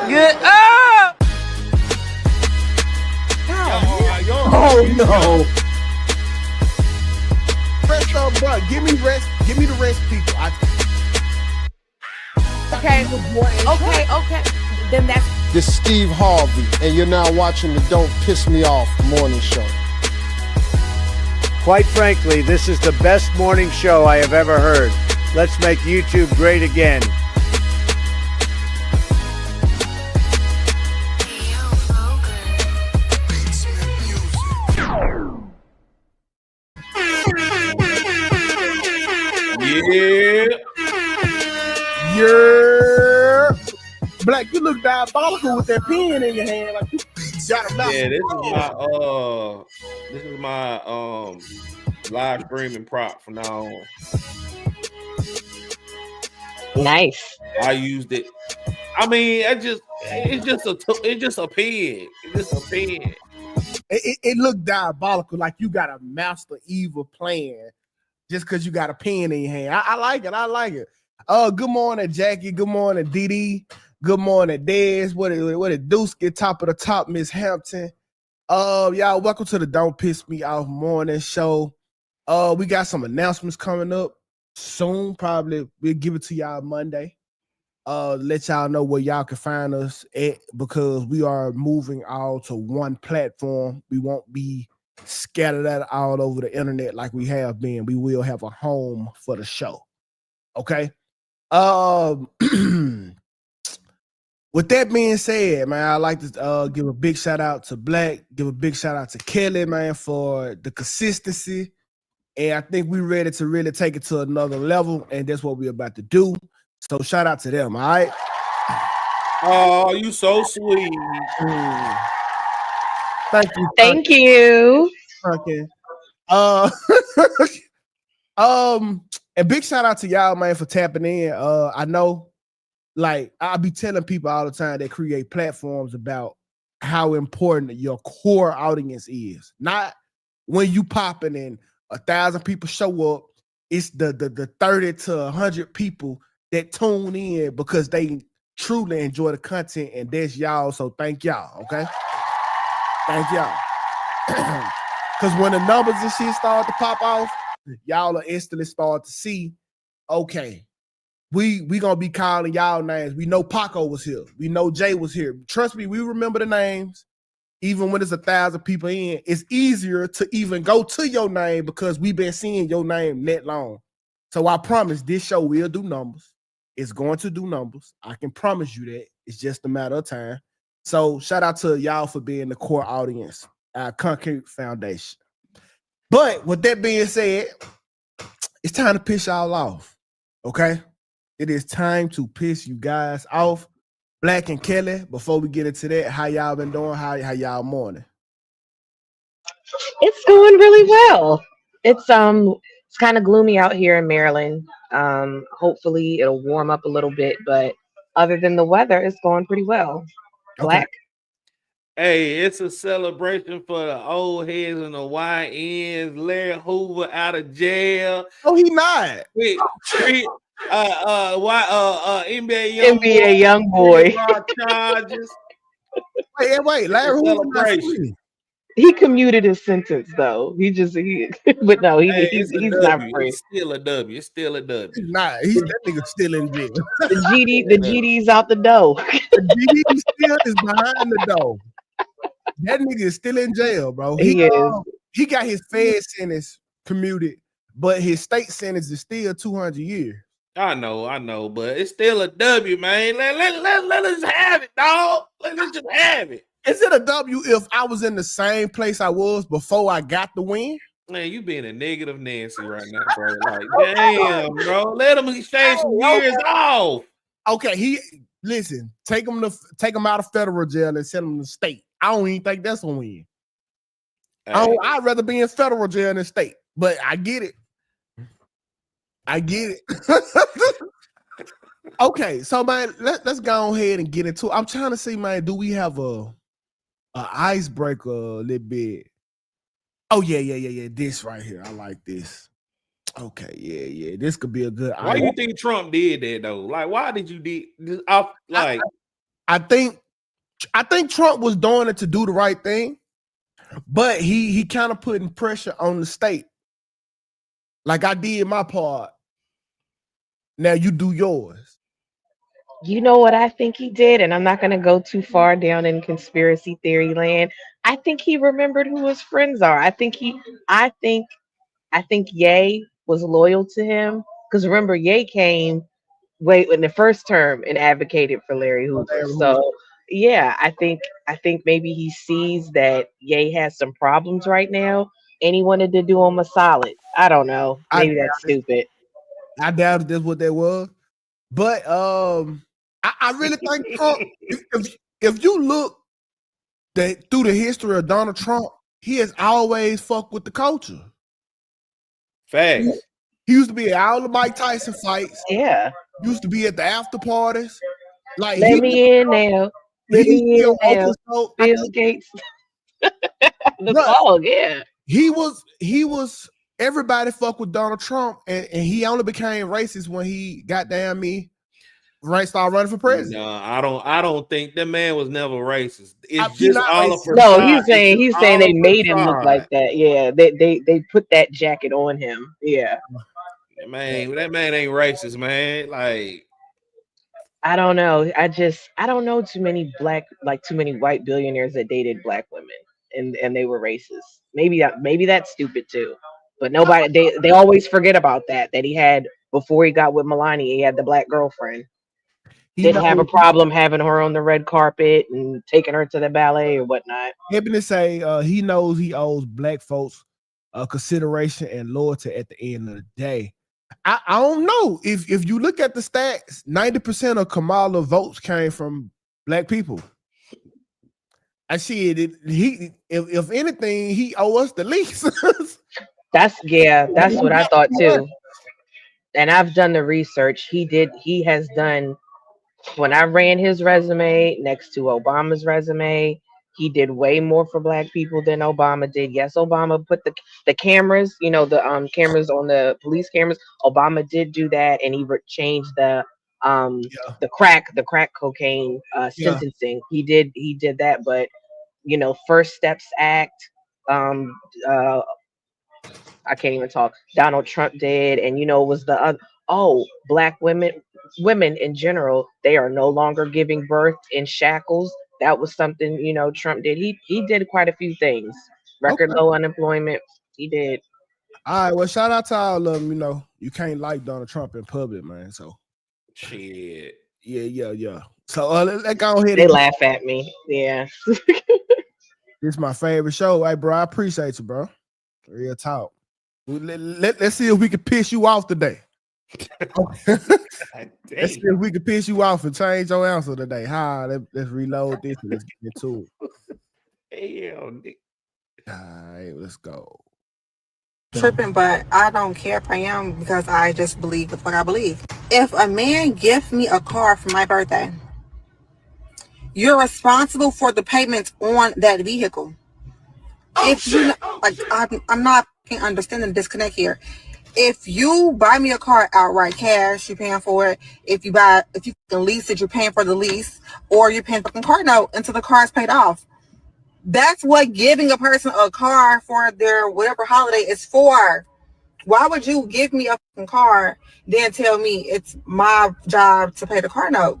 Good. Oh! Oh no. Rest up, bro. Give me rest. Give me the rest, people. Okay. Then that's This is Steve Harvey, and you're now watching the Don't Piss Me Off morning show. Quite frankly, this is the best morning show I have ever heard. Let's make YouTube great again. Yeah. Black, you look diabolical with that pen in your hand. Like you got a mouth. Yeah, this is my live streaming prop from now on. Nice. I used it. I mean, it's just a pen. It's just a pen. It looked diabolical, like you got a master evil plan just because you got a pen in your hand. I like it. I like it. Good morning, Jackie. Good morning, Dee. Good morning, Dez. What it Deuce? Top of the top, Miss Hampton. Y'all, welcome to the Don't Piss Me Off morning show. We got some announcements coming up soon. Probably we'll give it to y'all Monday. Let y'all know where y'all can find us at, because we are moving all to one platform. We won't be scattered out all over the internet like we have been. We will have a home for the show. Okay. With that being said, man, I'd like to give a big shout out to Black, give a big shout out to Kelly, man, for the consistency. And I think we're ready to really take it to another level, and that's what we're about to do. So shout out to them, all right? Oh, you so sweet. Thank you. Thank you. Okay. And big shout out to y'all, man, for tapping in. I know, like, I'll be telling people all the time that create platforms about how important your core audience is. Not when you popping and 1,000 people show up. It's the 30 to 100 people that tune in because they truly enjoy the content, and that's y'all. So thank y'all, okay? Thank y'all. Because when the numbers and shit start to pop off, y'all will instantly start to see, okay, we gonna be calling y'all names. We know Paco was here. We know Jay was here. Trust me, we remember the names. Even when there's 1,000 people in, it's easier to even go to your name because we've been seeing your name that long. So I promise this show will do numbers. It's going to do numbers. I can promise you that. It's just a matter of time. So shout out to y'all for being the core audience, our Concrete Foundation. But with that being said, it's time to piss y'all off. Okay? It is time to piss you guys off. Black and Kelly, before we get into that, how y'all been doing? How y'all morning? It's going really well. It's kind of gloomy out here in Maryland. Hopefully it'll warm up a little bit, but other than the weather, it's going pretty well. Black. Okay. Hey, it's a celebration for the old heads and the YNs. Larry Hoover out of jail. Oh, he not. NBA young boy. Charges. Wait, Larry Hoover not free. He commuted his sentence though. But no, he's not free. It's still a W. It's still a W. Nah, that nigga still in jail. The GD's out the door. The GD still is behind the door. That nigga is still in jail, bro. He is. He got his Fed sentence commuted, but his state sentence is still 200 years. I know, but it's still a W, man. Let us have it, dog. Let's just have it. Is it a W if I was in the same place I was before I got the win? Man, you being a negative Nancy right now, bro. Like, damn, bro. Let him exchange some years off. Okay, listen, take him out of federal jail and send him to state. I don't even think that's a win. Hey. I'd rather be in federal jail than state, but I get it. Okay, so man, let's go ahead and get into it. I'm trying to see, man, do we have a icebreaker a little bit? Oh, yeah. This right here. I like this. Okay, yeah. This could be a good. Why do you think Trump did that though? Like, why did you do? I think Trump was doing it to do the right thing, but he kind of putting pressure on the state. Like I did my part. Now you do yours. You know what I think he did, and I'm not going to go too far down in conspiracy theory land. I think he remembered who his friends are. I think Ye was loyal to him because remember Ye came wait in the first term and advocated for Larry Hoover. So yeah, I think maybe he sees that Ye has some problems right now, and he wanted to do him a solid. I don't know. I Maybe that's stupid. I doubted that's what that was. But I really think Trump, if you look through the history of Donald Trump, he has always fucked with the culture. Facts. He used to be at all the Mike Tyson fights. Yeah. Used to be at the after parties. Like Let me in now. Let me in now. Bill Gates. The song, yeah. He was everybody fuck with Donald Trump, and he only became racist when he started running for president. No, I don't think that man was never racist. It's He's just not all racist. of No, he's saying they made him look like that. Yeah, they put that jacket on him. Yeah. Man, that man ain't racist, man. Like I don't know. I don't know too many white billionaires that dated black women and they were racist. Maybe that's stupid too. But nobody they always forget about that he had before he got with Melania, he had the black girlfriend. Didn't have a problem having her on the red carpet and taking her to the ballet or whatnot. Happy say he knows he owes black folks consideration and loyalty at the end of the day. I don't know. If you look at the stats, 90% of Kamala votes came from black people. I see it. If anything, he owe us the least. That's what I thought too. And I've done the research. He has done, when I ran his resume next to Obama's resume, he did way more for black people than Obama did. Yes, Obama put the cameras, the cameras on the police cameras. Obama did do that, and he changed the crack cocaine sentencing. He did that, but First Steps Act, I can't even talk. Donald Trump did, and it was the other. Oh, black women in general, they are no longer giving birth in shackles. That was something Trump did. He did quite a few things. Record low unemployment. He did. All right. Well, shout out to all of them. You can't like Donald Trump in public, man. So shit. Yeah. So let's go ahead. They laugh at me. Yeah. This is my favorite show. Hey, bro, I appreciate you, bro. Real talk. Let's see if we can piss you off today. Let's see if we can piss you off and change your answer today. Let's reload this and let's get into it. Hell, all right, let's go. Tripping, but I don't care if I am because I just believe the fuck I believe. If a man gives me a car for my birthday, you're responsible for the payments on that vehicle. If you I'm not understanding the disconnect here. If you buy me a car outright cash, you're paying for it. If you can lease it, you're paying for the lease, or you're paying fucking car note until the car is paid off. That's what giving a person a car for their whatever holiday is for. Why would you give me a fucking car, then tell me it's my job to pay the car note?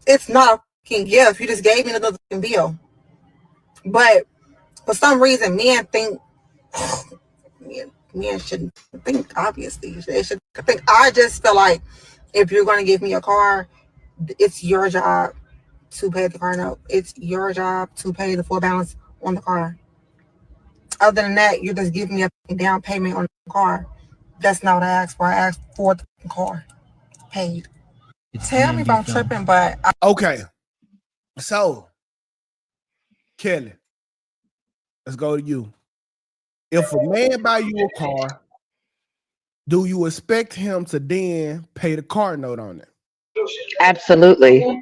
It's not a fucking gift. You just gave me another fucking bill. But for some reason, men think men shouldn't think. Obviously, they should think. I just feel like if you're going to give me a car, it's your job to pay the car note. It's your job to pay the full balance on the car. Other than that, you're just giving me a down payment on the car. That's not what I asked for. I asked for the car paid. Tell me about tripping, but okay. So, Kelly, let's go to you. If a man buy you a car, do you expect him to then pay the car note on it? Absolutely.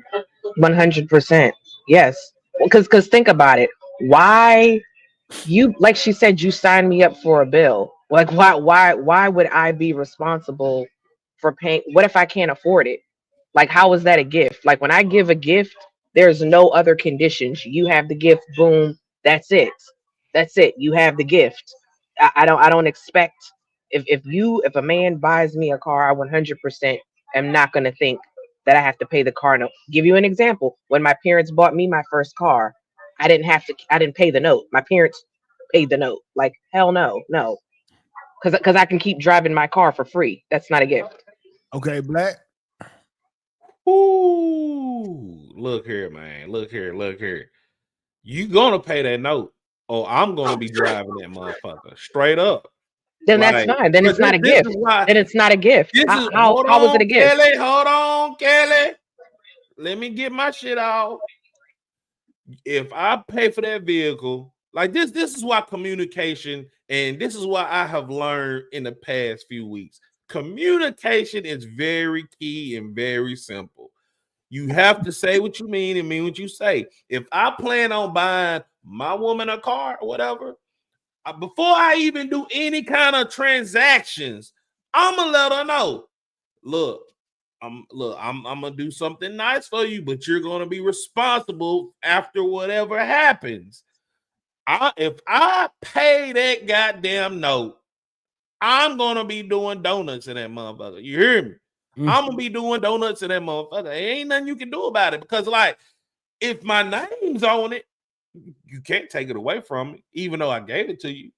100%. Yes. Because think about it. Why like she said, you signed me up for a bill. Like why would I be responsible for paying? What if I can't afford it? Like, how is that a gift? Like when I give a gift, There's no other conditions. You have the gift. Boom. That's it. That's it. You have the gift. I don't expect if a man buys me a car, I 100% am not gonna think that I have to pay the car note. Give you an example. When my parents bought me my first car, I didn't pay the note. My parents paid the note. Like hell no, no. Because I can keep driving my car for free. That's not a gift. Okay, Black. Ooh, look here, man. Look here. You gonna pay that note, or I'm gonna be driving that motherfucker straight up. Then that's fine. Then it's not a gift. Then it's not a gift. How was it a gift? Kelly, hold on, Kelly. Let me get my shit out. If I pay for that vehicle, like this is why communication, and this is why I have learned in the past few weeks. Communication is very key and very simple. You have to say what you mean and mean what you say. If I plan on buying my woman a car or whatever, before I even do any kind of transactions, I'm gonna let her know. Look, I'm gonna do something nice for you, but you're gonna be responsible after whatever happens. If I pay that goddamn note, I'm gonna be doing donuts in that motherfucker. You hear me? I'm gonna be doing donuts in that motherfucker. There ain't nothing you can do about it because, like, if my name's on it, you can't take it away from me, even though I gave it to you.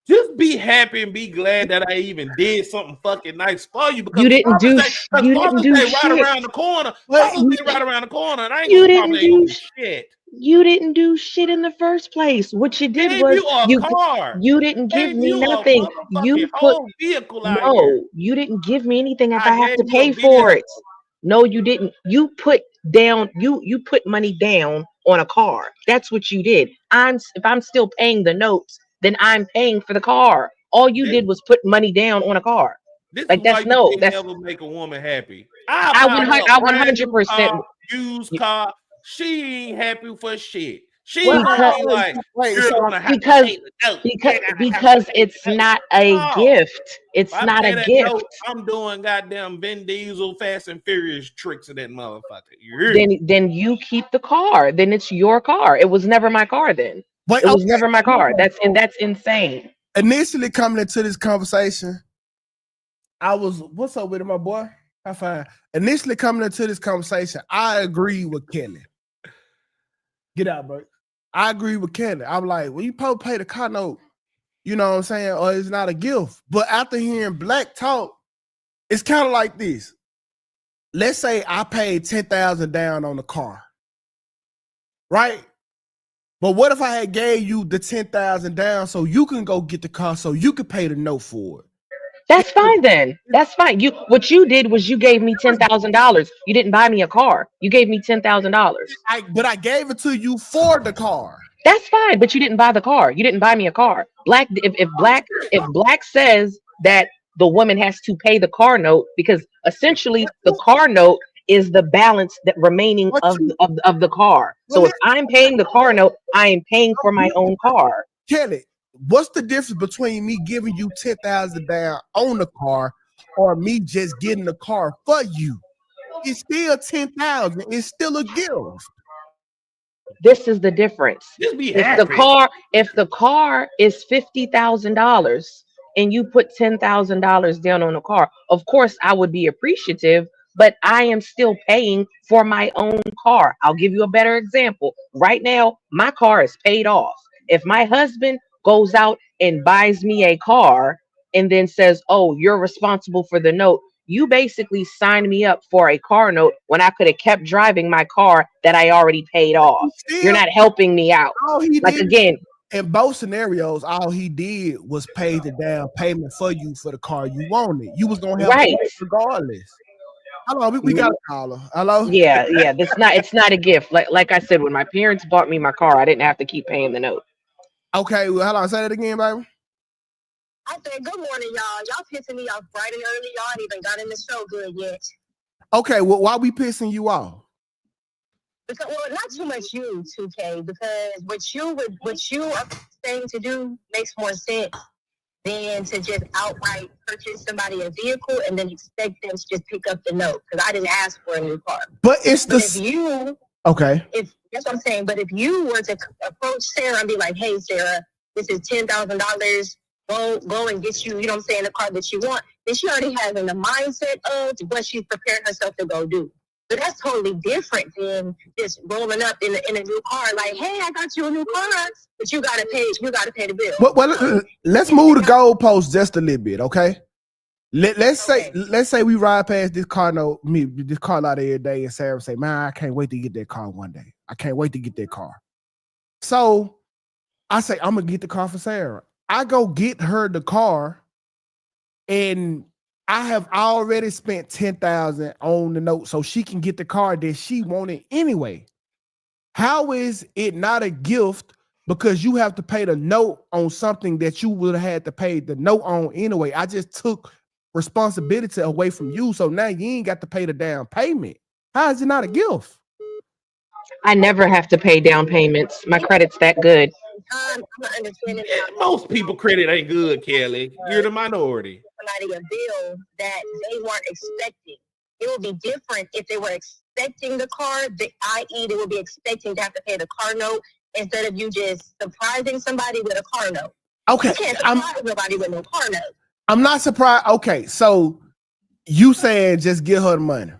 Just be happy and be glad that I even did something fucking nice for you. Because you didn't do shit. Right around the corner. Right around the corner. And I ain't you gonna didn't do shit. You didn't do shit in the first place. What you did was you didn't give me nothing. You put vehicle you didn't give me anything if I have to pay for it. No, you didn't. You put down you put money down on a car. That's what you did. If I'm still paying the notes, then I'm paying for the car. All you did was put money down on a car. That's never make a woman happy. I 100% used car. She ain't happy for shit. She gonna be like, because it's not a gift. It's not a gift. Note, I'm doing goddamn Vin Diesel Fast and Furious tricks in that motherfucker. Then you keep the car. Then it's your car. It was never my car then. It was never my car. That's insane. Initially coming into this conversation, I was, what's up with it, my boy? I find initially coming into this conversation, I agree with Kelly. Get out, bro. I agree with Kelly. I'm like, well, you probably pay the car note, you know what I'm saying? Or it's not a gift. But after hearing Black talk, it's kind of like this. Let's say I paid $10,000 down on the car, right? But what if I had gave you the $10,000 down so you can go get the car so you could pay the note for it? That's fine then. That's fine. What you did was you gave me $10,000. You didn't buy me a car. You gave me $10,000. But I gave it to you for the car. That's fine, but you didn't buy the car. You didn't buy me a car. If Black says that the woman has to pay the car note because essentially the car note is the balance that remaining of the car. So if I'm paying the car note, I am paying for my own car. Kelly, what's the difference between me giving you $10,000 down on the car or me just getting the car for you? It's still $10,000. It's still a gift. This is the difference. If the car is $50,000 and you put $10,000 down on the car, of course I would be appreciative, but I am still paying for my own car. I'll give you a better example. Right now, my car is paid off. If my husband goes out and buys me a car and then says, oh, you're responsible for the note, you basically signed me up for a car note when I could have kept driving my car that I already paid off. You're not helping me out. Again, in both scenarios, all he did was pay the down payment for you for the car you wanted. You was gonna have to regardless. Hello, we got a caller. Hello. Yeah. It's not a gift. Like I said, when my parents bought me my car, I didn't have to keep paying the note. Okay, well, hold on. Say that again, baby. I said, good morning, y'all. Y'all pissing me off bright and early. Y'all ain't even got in the show good yet. Okay, well, why we pissing you off? Because, well, not too much you, 2K, because what you are saying to do makes more sense than to just outright purchase somebody a vehicle and then expect them to just pick up the note. Because I didn't ask for a new car. But it's if you Okay. If that's what I'm saying. But if you were to approach Sarah and be like, "Hey, Sarah, this is $10,000. Go and get you, you know what I'm saying, the car that you want," then she already has in the mindset of what she's prepared herself to go do. So that's totally different than just rolling up in a new car, like, "Hey, I got you a new car, but you gotta pay the bill." Well, let's move the goalpost just a little bit, okay? Let's say we ride past this car lot every day, and Sarah say, "Man, I can't wait to get that car one day. I can't wait to get that car." So I say, "I'm gonna get the car for Sarah." I go get her the car, and I have already spent $10,000 on the note, so she can get the car that she wanted anyway. How is it not a gift because you have to pay the note on something that you would have had to pay the note on anyway? I just took responsibility away from you, so now you ain't got to pay the down payment. How is it not a gift? I never have to pay down payments. My credit's that good. I'm not understanding Most people credit ain't good, Kelly. You're the minority. somebody a bill that they weren't expecting. It would be different if they were expecting the car, i.e., they would be expecting to have to pay the car note instead of you just surprising somebody with a car note. Okay, You can't surprise nobody with no car note. I'm not surprised. Okay, so you saying just give her the money?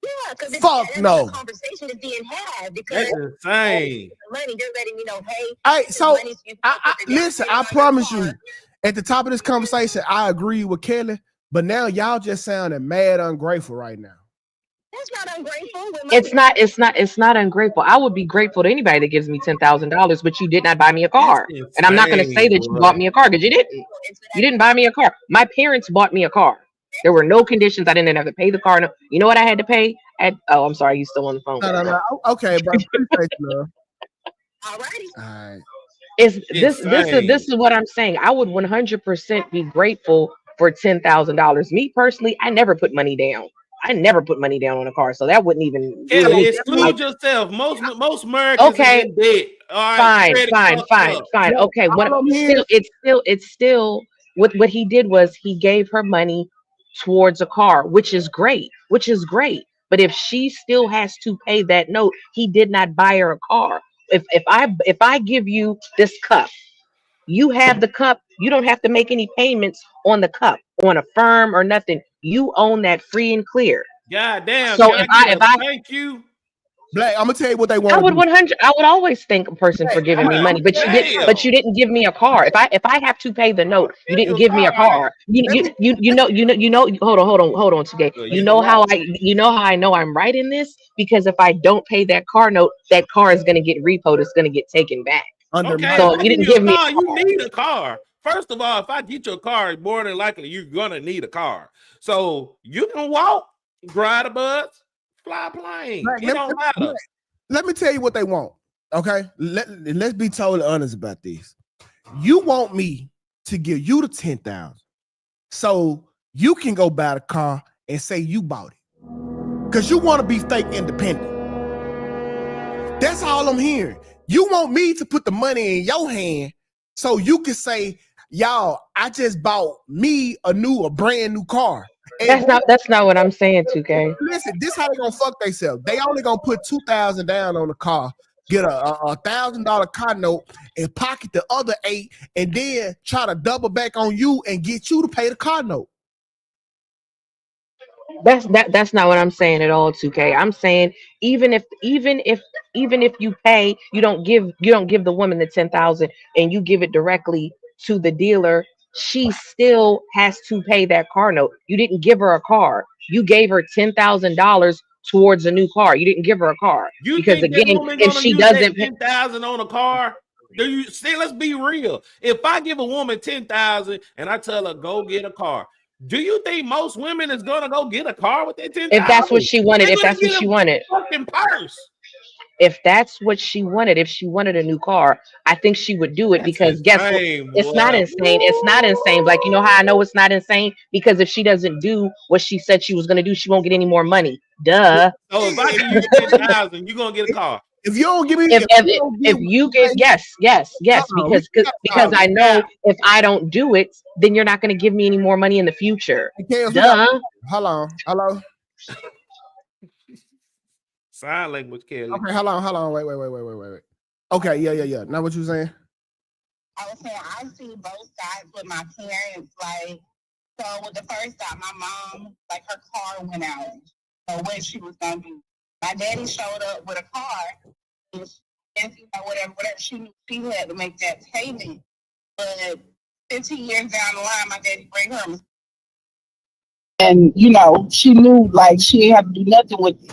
Yeah, because Fuck no. The conversation is being had because That's insane. money, you're letting me know, hey. Hey, so money's- listen, I promise you, at the top of this conversation, I agree with Kelly, but now y'all just sounding mad ungrateful right now. That's not ungrateful. It's not ungrateful. I would be grateful to anybody that gives me $10,000, but you did not buy me a car. And I'm not going to say that you bought me a car because you didn't. You didn't buy me a car. My parents bought me a car. There were no conditions. I didn't have to pay the car. No. You know what I had to pay? Oh, I'm sorry. You still on the phone. No. Okay, but appreciate you, love. Alrighty. All right. This is what I'm saying. I would 100% be grateful for $10,000. Me personally, I never put money down. I never put money down on a car, so that wouldn't even. Kelly, exclude yourself. Most Americans okay. are in debt. All right, fine. Okay, it's still what he did was he gave her money towards a car, which is great. But if she still has to pay that note, he did not buy her a car. If I give you this cup, you have the cup. You don't have to make any payments on the cup, on a firm or nothing. You own that free and clear. God damn. So if I thank you. Black, I'm gonna tell you what they want. I would 100. I would always thank a person for giving me money, but you didn't give me a car. If I have to pay the note, you didn't give me a car. You know. Hold on, today. You know how I know I'm right in this because if I don't pay that car note, that car is gonna get repoed. It's gonna get taken back. Okay, so you didn't give me. You need a car. First of all, if I get your car, more than likely you're gonna need a car. So you can walk, ride a bus, fly a plane. Black, It don't matter. Let me tell you what they want. Okay, let's be totally honest about this. You want me to give you the 10,000, so you can go buy the car and say you bought it, because you want to be fake independent. That's all I'm hearing. You want me to put the money in your hand so you can say, y'all, I just bought me a brand new car. And That's not what I'm saying, 2K. Listen, this how they gonna fuck themselves. They only gonna put $2,000 down on the car, get a $1,000 car note, and pocket the other $8,000, and then try to double back on you and get you to pay the car note. That's not what I'm saying at all, 2K. I'm saying even if you pay, you don't give the woman the 10,000 and you give it directly to the dealer, she still has to pay that car note. You didn't give her a car. You gave her $10,000 towards a new car. You didn't give her a car. Because again, if she doesn't pay 10,000 on a car, do you see? Let's be real. If I give a woman 10,000 and I tell her go get a car, do you think most women is gonna go get a car with that 10,000? If that's what she wanted, fucking purse. If that's what she wanted, if she wanted a new car, I think she would do it because guess what? It's not insane. It's not insane. Like, you know how I know it's not insane? Because if she doesn't do what she said she was going to do, she won't get any more money. Duh. So if I give you 10,000, you're going to get a car. If you don't give me, if you get yes, because I know if I don't do it, then you're not going to give me any more money in the future. Duh. Hello. Sign language, Kelly. Okay, hold on. Wait. Okay, yeah. Now what you saying? I was saying I see both sides with my parents. Like, so with the first time, my mom, like her car went out. So what she was gonna do? My daddy showed up with a car, and whatever she knew she had to make that payment. But 15 years down the line, my daddy bring her. And, she knew, like, she didn't have to do nothing with it.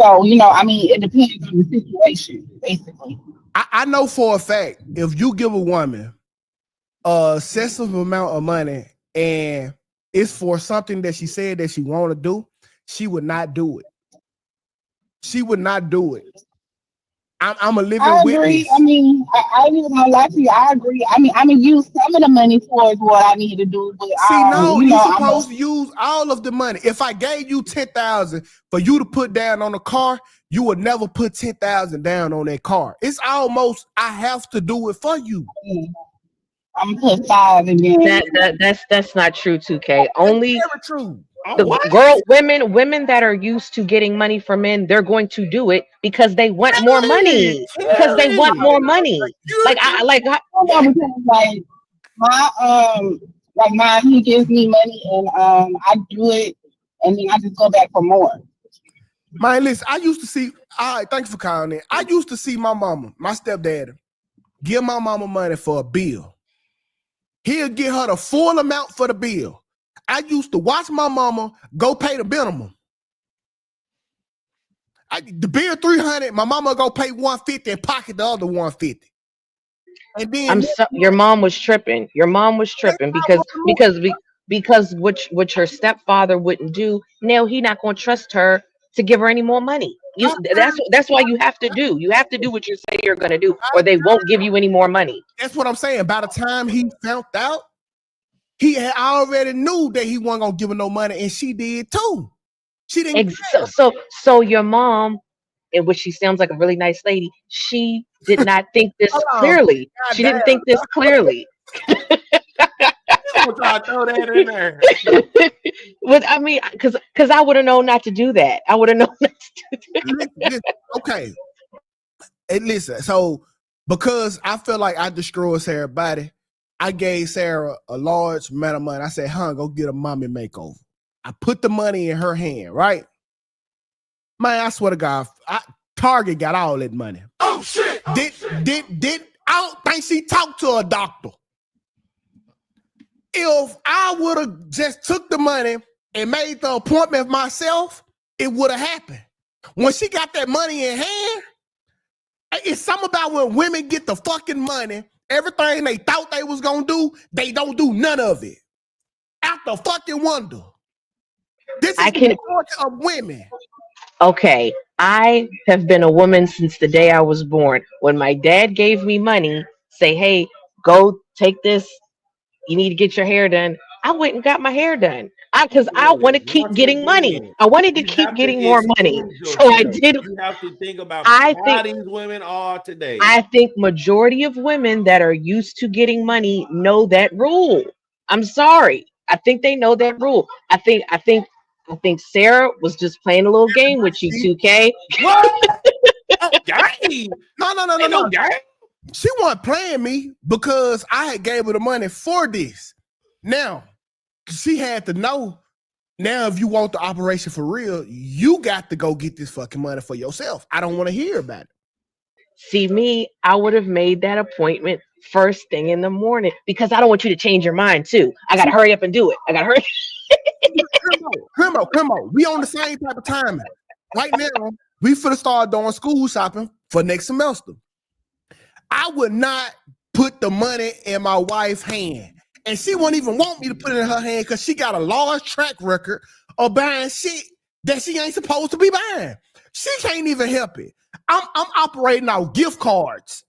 So, it depends on the situation, basically. I know for a fact, if you give a woman a excessive amount of money and it's for something that she said that she want to do, she would not do it. She would not do it. I'm a living I agree. witness. I ain't even gonna lie to you. I agree. I'm gonna use some of the money towards what I need to do. But you're supposed to use all of the money. If I gave you $10,000 for you to put down on a car, you would never put $10,000 down on that car. It's almost I have to do it for you. I'm gonna put 5 again. That's not true, 2K. Only very true. Women that are used to getting money from men, they're going to do it because they want more money. Because they want more money. He gives me money and I do it and then I just go back for more. Man, listen, I used to see. All right, thanks for calling in. I used to see my mama, my stepdad, give my mama money for a bill. He'll get her the full amount for the bill. I used to watch my mama go pay the minimum. The bill $300, my mama go pay $150 and pocket the other $150. And then your mom was tripping. Your mom was tripping because which her stepfather wouldn't do. Now he not gonna trust her to give her any more money. That's why you have to do. You have to do what you say you're gonna do, or they won't give you any more money. That's what I'm saying. By the time he found out, he had already knew that he wasn't gonna give her no money, and she did too. She didn't. So your mom, in which she sounds like a really nice lady, she did not think this clearly. She didn't think this clearly. I'm trying to throw that in there. Because I would have known not to do that. I would have known not to do that. Okay. And listen, so because I feel like I destroyed Sarah's body, I gave Sarah a large amount of money. I said, go get a mommy makeover. I put the money in her hand, right? Man, I swear to God, Target got all that money. Oh shit! I don't think she talked to a doctor. If I would have just took the money and made the appointment myself, it would have happened. When she got that money in hand, it's something about when women get the fucking money, everything they thought they was gonna do, they don't do none of it. Out the fucking wonder. This is the culture of women. Okay, I have been a woman since the day I was born. When my dad gave me money, say, hey, go take this. You need to get your hair done. I went and got my hair done. Because I want to keep getting money. I wanted to keep getting more money. So I did. You have to think about how these women are today. I think majority of women that are used to getting money know that rule. I'm sorry. I think they know that rule. I think Sarah was just playing a little game with you, 2K. What? No. She wasn't playing me because I had gave her the money for this. Now, she had to know, now if you want the operation for real, you got to go get this fucking money for yourself. I don't want to hear about it. See, me, I would have made that appointment first thing in the morning because I don't want you to change your mind too. I got to hurry up and do it. I got to hurry. Come on. We on the same type of timing. Right now, we finna start doing school shopping for next semester. I would not put the money in my wife's hand. And she won't even want me to put it in her hand because she got a large track record of buying shit that she ain't supposed to be buying. She can't even help it. I'm operating out gift cards.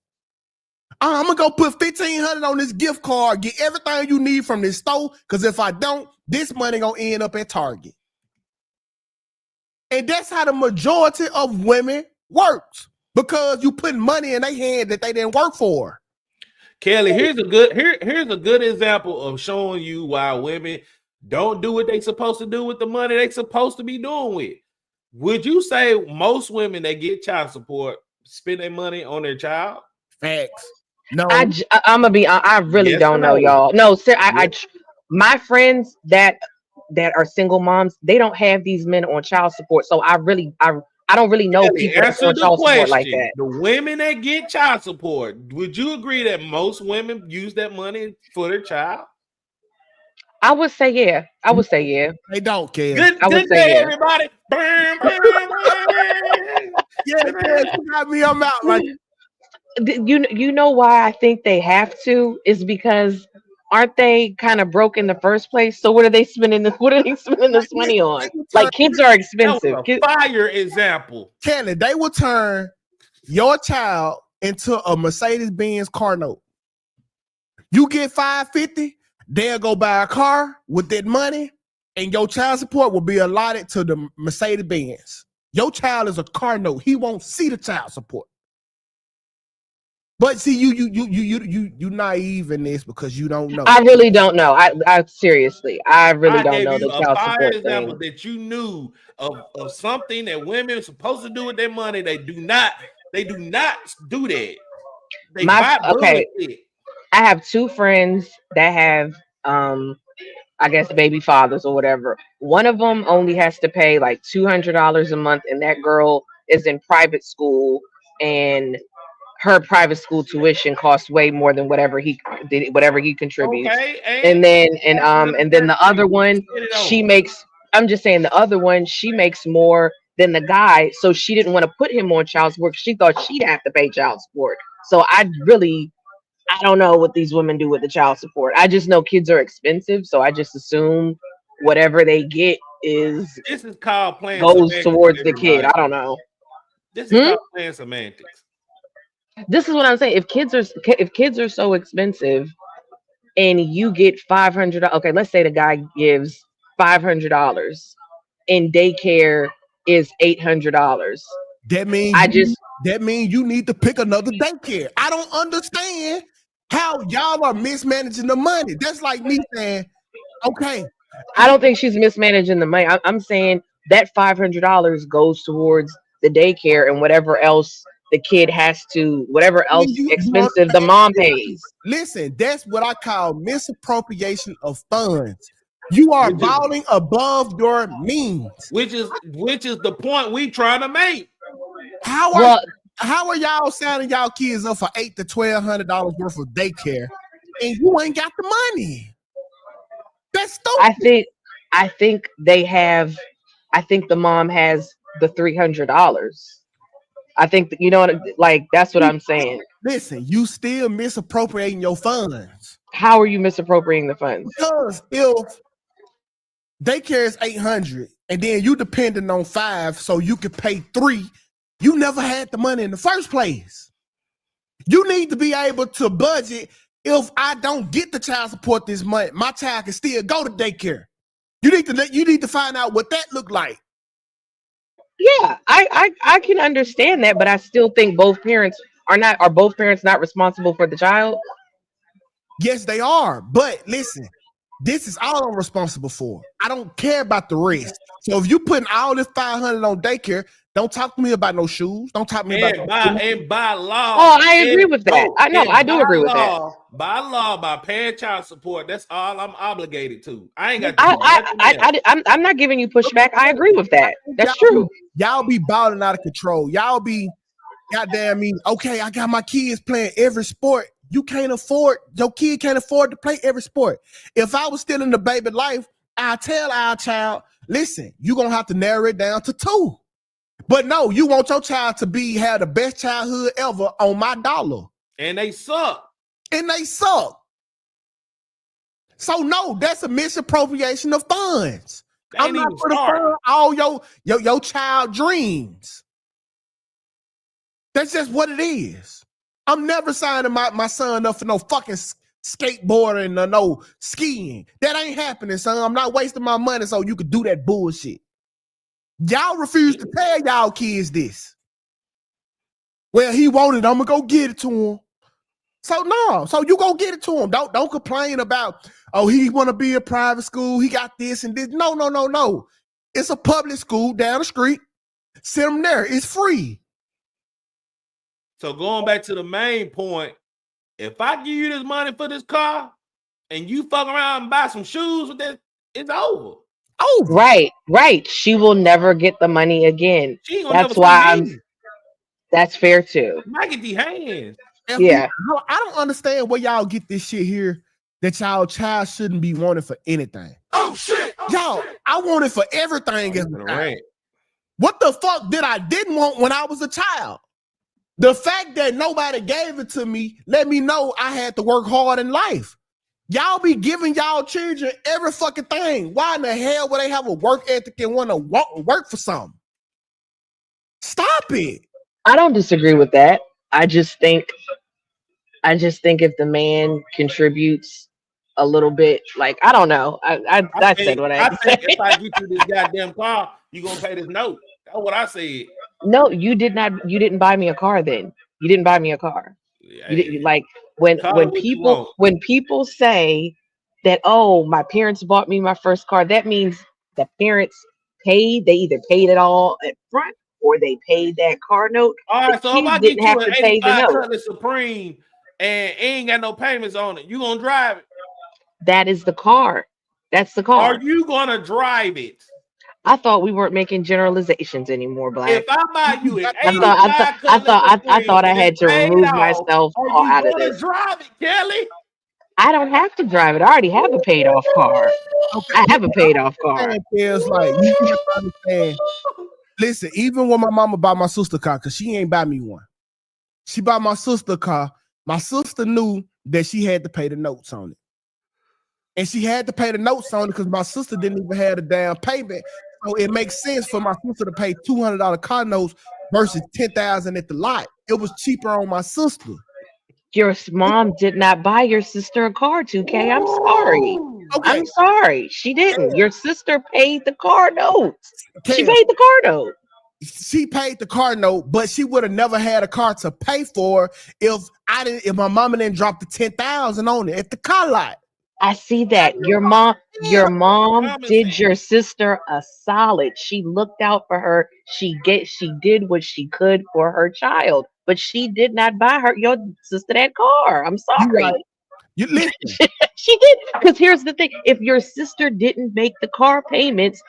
I'm gonna go put $1,500 on this gift card, get everything you need from this store, because if I don't, this money gonna end up at Target. And that's how the majority of women works, because you put money in their hand that they didn't work for. Kelly, here's a good example of showing you why women don't do what they supposed to do with the money they supposed to be doing with. Would you say most women that get child support spend their money on their child? Facts. No. I'm gonna be. I really Yes don't or know, no? y'all. No, sir. Yes. My friends that are single moms, they don't have these men on child support. So I don't really know Kelly, people that's answer on the child support like question. that. The women that get child support, would you agree that most women use that money for their child? I would say yeah. I would say yeah. They don't care. Good, I would good say day, yeah. everybody. Yeah, you got me. I'm out. Like, You know why I think they have to is because aren't they kind of broke in the first place? So what are they spending this money on? Like kids are That expensive. was a fire example. Kelly, they will turn your child into a Mercedes-Benz car note. You get $550, they'll go buy a car with that money, and your child support will be allotted to the Mercedes-Benz. Your child is a car note. He won't see the child support. But see, you naive in this because you don't know. I really don't know. I seriously, I really don't gave know you the a child fire support example thing. that you knew of something that women are supposed to do with their money. They do not do that. They buy bullshit. I have two friends that have I guess baby fathers or whatever. One of them only has to pay like $200 a month, and that girl is in private school, and her private school tuition costs way more than whatever he contributes. Okay, And then the other one, she makes. I'm just saying the other one, she makes more than the guy, so she didn't want to put him on child support. She thought she'd have to pay child support. So I don't know what these women do with the child support. I just know kids are expensive, so I just assume whatever they get this is called playing goes semantics, towards the kid. everybody. I don't know. This is called playing semantics. This is what I'm saying. If kids are so expensive, and you get $500, okay, let's say the guy gives $500, and daycare is $800. That means you need to pick another daycare. I don't understand how y'all are mismanaging the money. That's like me saying, okay. I don't think she's mismanaging the money. I'm saying that $500 goes towards the daycare and whatever else the kid has to, whatever else expensive the mom pays. Listen, that's what I call misappropriation of funds. You are balling above your means. Which is the point we trying to make. How are y'all signing y'all kids up for $800 to $1,200 worth of daycare, and you ain't got the money? That's stupid. I think they have. I think the mom has the $300. I think you know, like that's what I'm saying. Listen, you still misappropriating your funds. How are you misappropriating the funds? Because if daycare is $800 and then you depending on $5 so you could pay $3, you never had the money in the first place. You need to be able to budget. If I don't get the child support this month, my child can still go to daycare. You need to find out what that look like. Yeah, I can understand that, but I still think both parents are both parents not responsible for the child. Yes, they are. But listen, this is all I'm responsible for. I don't care about the rest. So if you putting all this $500 on daycare, don't talk to me about no shoes. Don't talk to me about by law. Oh, I agree with that. I do agree with that. By law, by paying child support, that's all I'm obligated to. I ain't got. I'm not giving you pushback. I agree with that. That's true. Y'all be balling out of control. Y'all be goddamn okay, I got my kids playing every sport. Your kid can't afford to play every sport. If I was still in the baby life, I'll tell our child, listen, you're gonna have to narrow it down to 2. But no, you want your child to have the best childhood ever on my dollar. And they suck. So no, that's a misappropriation of funds. I'm not going to fund all your child dreams. That's just what it is. I'm never signing my son up for no fucking skateboarding or no skiing. That ain't happening, son. I'm not wasting my money so you could do that bullshit. Y'all refuse to tell y'all kids this. Well, he wanted, I'm gonna go get it to him. So no, so you go get it to him. Don't complain about, oh, he want to be a private school. He got this and this. No. It's a public school down the street. Send them there. It's free. So going back to the main point, if I give you this money for this car and you fuck around and buy some shoes with that, it's over. Oh, Right. She will never get the money again. She ain't gonna That's never why see me. That's fair too. I get these hands. Yeah. I don't understand where y'all get this shit here that y'all child shouldn't be wanted for anything. Oh shit! Y'all, I wanted for everything as a child. Right. What the fuck did I didn't want when I was a child? The fact that nobody gave it to me let me know I had to work hard in life. Y'all be giving y'all children every fucking thing. Why in the hell would they have a work ethic and want to work for something? Stop it. I don't disagree with that. I just think if the man contributes a little bit, like I don't know. I said what I had to say. If I get you this goddamn car, you gonna pay this note. That's what I said. No, you did not. You didn't buy me a car. Then you didn't buy me a car. You didn't, like when people say that, oh, my parents bought me my first car. That means the parents paid. They either paid it all up front or they paid that car note. All right, so if I didn't get have you to an pay the 85 note. Cutlass Supreme and ain't got no payments on it, you gonna drive it? That is the car. That's the car. Are you gonna drive it? I thought we weren't making generalizations anymore, Black. If I buy you an I thought I had to remove myself out of this. Drive it, Kelly. I don't have to drive it. I already have a paid off car. Okay. I have a paid off car. Feels like you have to understand. Listen, even when my mama bought my sister car, because she ain't buy me one. She bought my sister a car. My sister knew that she had to pay the notes on it. And she had to pay the notes on it because my sister didn't even have a down payment. So it makes sense for my sister to pay $200 car notes versus $10,000 at the lot. It was cheaper on my sister. Your mom did not buy your sister a car, 2K. I'm sorry. Okay. I'm sorry. She didn't. Your sister paid the car note. She Cam, paid the car note. she paid the car note, but she would have never had a car to pay for if my mama didn't drop the $10,000 on it at the car lot. I see that. Your mom did your sister a solid. She looked out for her. She did what she could for her child, but she did not buy your sister that car. I'm sorry. Right. You listen. She did, because here's the thing: if your sister didn't make the car payments,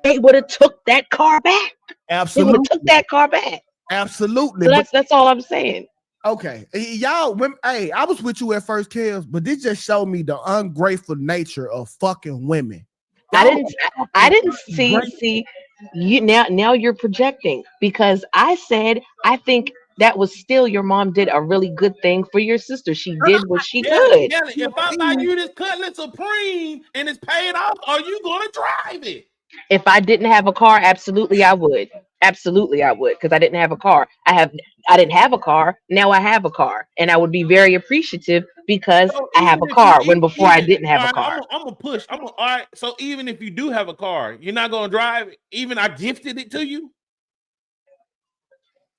they would have took that car back. Absolutely. They would have took that car back. Absolutely. So that's all I'm saying. Okay, y'all. Hey, I was with you at first, Kels, but this just showed me the ungrateful nature of fucking women. I didn't see you now you're projecting, because I said I think that was still your mom did a really good thing for your sister. She did what she could. Yeah, if I buy you this Cutlass Supreme and it's paid off, are you gonna drive it? If I didn't have a car, absolutely I would. Absolutely I would, because I didn't have a car. I didn't have a car. Now I have a car, and I would be very appreciative because I have a car when before I didn't have a car. I'm gonna push. All right. So even if you do have a car, you're not gonna drive it. Even I gifted it to you.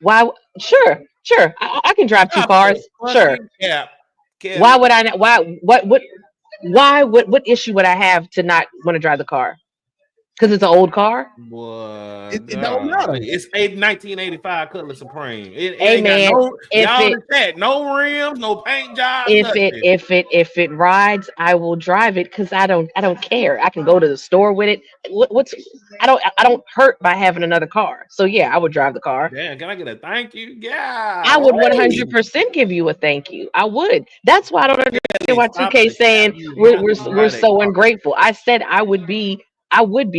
Why? Sure. I can drive two cars. Sure. Yeah. Why would I not? What issue would I have to not want to drive the car? Because it's an old car? It don't matter. It's 1985 Cutlass Supreme. Hey man, no rims, no paint jobs. If it rides, I will drive it because I don't care. I can go to the store with it. I don't hurt by having another car. So yeah, I would drive the car. Yeah, can I get a thank you? Yeah. I would 100% give you a thank you. I would. That's why I don't understand why 2K is saying we're so ungrateful. I said I would be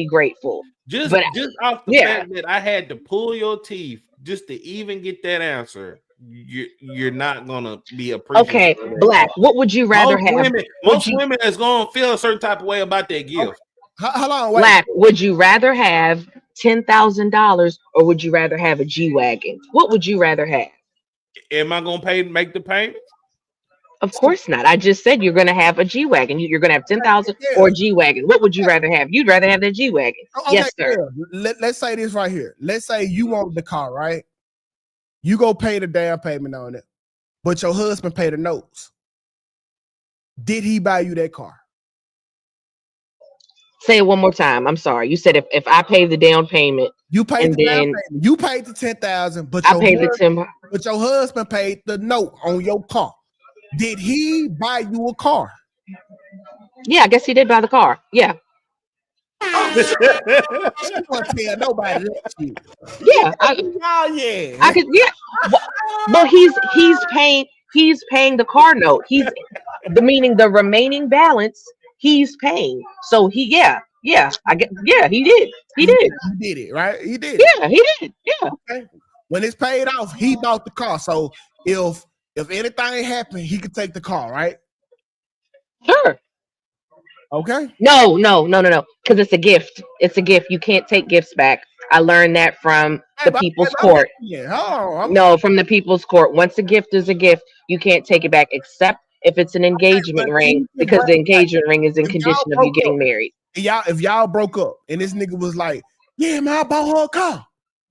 grateful. Just off the fact that I had to pull your teeth just to even get that answer, you're not gonna be appreciative. Okay, Black. What would you rather have? Most women is gonna feel a certain type of way about that gift. Hold on, wait. Black. Would you rather have $10,000 or would you rather have a G-Wagon? What would you rather have? Am I gonna make the payment? Of course not. I just said you're going to have a G-Wagon. You're going to have 10,000 or a G-Wagon. What would you rather have? You'd rather have the G-Wagon. Okay, yes, sir. Yeah. Let's say this right here. Let's say you want the car, right? You go pay the down payment on it, but your husband paid the notes. Did he buy you that car? Say it one more time. I'm sorry. You said if I pay the down payment, You paid and the down then payment. You paid the 10,000, but I paid the 10. but your husband paid the note on your car. Did he buy you a car? Yeah, I guess he did buy the car. Yeah. She won't tell nobody that shit. Yeah. Oh yeah. I could. Yeah. Well, he's paying the car note. Meaning the remaining balance he's paying. So yeah. I get. Yeah, he did. He did. He did it, right? He did. Yeah, he did. Yeah. Okay. When it's paid off, he bought the car. So if anything happened, he could take the car, right? Sure. Okay. No. Because it's a gift. It's a gift. You can't take gifts back. I learned that from the People's Court. Yeah. No, from the People's Court. Once a gift is a gift, you can't take it back except if it's an engagement ring, because the engagement ring is in condition of you getting married. If y'all broke up and this nigga was like, yeah, man, I bought her a car,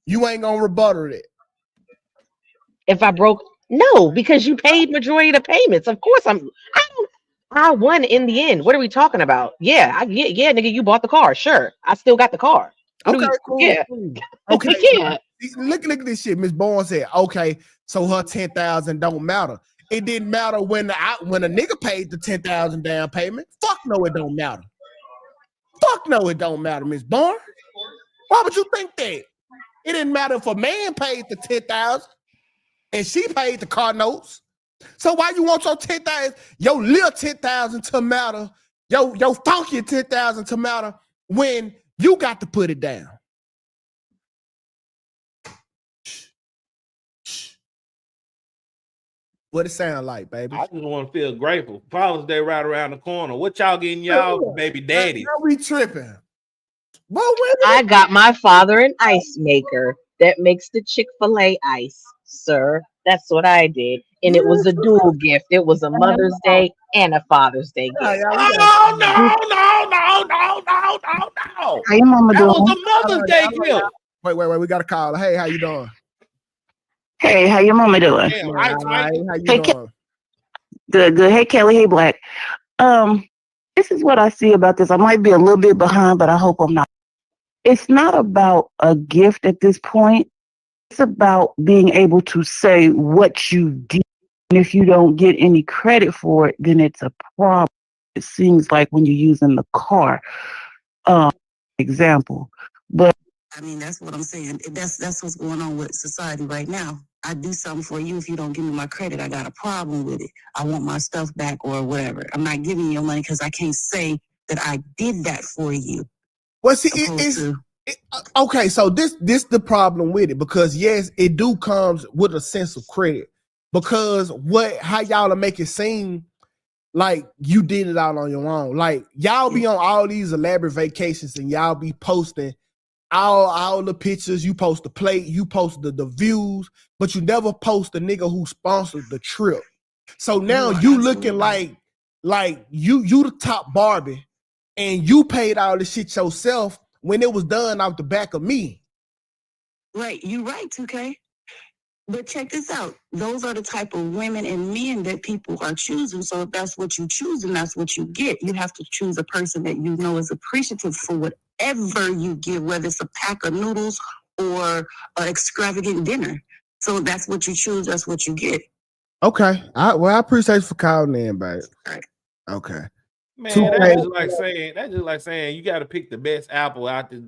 you ain't gonna rebuttal it. If I broke, no, because you paid majority of the payments. Of course, I won in the end. What are we talking about? Yeah, nigga, you bought the car. Sure, I still got the car. Okay, cool. Yeah. Cool. Okay. Yeah. Look at this shit. Miss Bourne said, okay, so her 10,000 don't matter. It didn't matter when a nigga paid the 10,000 down payment. Fuck no, it don't matter. Fuck no, it don't matter, Miss Bourne. Why would you think that? It didn't matter if a man paid the 10,000 and she paid the car notes. So why you want your 10,000, your little 10,000 to matter, your funky 10,000 to matter when you got to put it down? What it sound like, baby? I just want to feel grateful. Father's Day right around the corner. What y'all getting y'all baby daddy? Now we tripping. I got my father an ice maker that makes the Chick-fil-A ice, sir. That's what I did. And it was a dual gift. It was a Mother's Day and a Father's Day gift. Oh, no. How your mama doing? That was a Mother's Day gift. Wait. We got a call. Hey, how you doing? Hey, how your mama doing? Damn, How you Hey, doing? Good. Hey, Kelly. Hey, Black. This is what I see about this. I might be a little bit behind, but I hope I'm not. It's not about a gift at this point. It's about being able to say what you did. And if you don't get any credit for it, then it's a problem. It seems like when you're using the car, example. But I mean, that's what I'm saying. That's what's going on with society right now. I do something for you. If you don't give me my credit, I got a problem with it. I want my stuff back or whatever. I'm not giving you your money because I can't say that I did that for you. Well, see, okay. So this the problem with it, because yes, it do comes with a sense of credit, because how y'all make it seem like you did it out on your own. Like y'all be on all these elaborate vacations and y'all be posting all the pictures. You post the plate, you post the views, but you never post the nigga who sponsored the trip. So now you looking like you the top Barbie, and you paid all the shit yourself when it was done off the back of me. Right, you right, 2K. But check this out. Those are the type of women and men that people are choosing. So if that's what you choose, and that's what you get. You have to choose a person that you know is appreciative for whatever you give, whether it's a pack of noodles or an extravagant dinner. So that's what you choose. That's what you get. Okay. I appreciate you for calling in, babe. Right. Okay. Man, that's just like saying you got to pick the best apple out the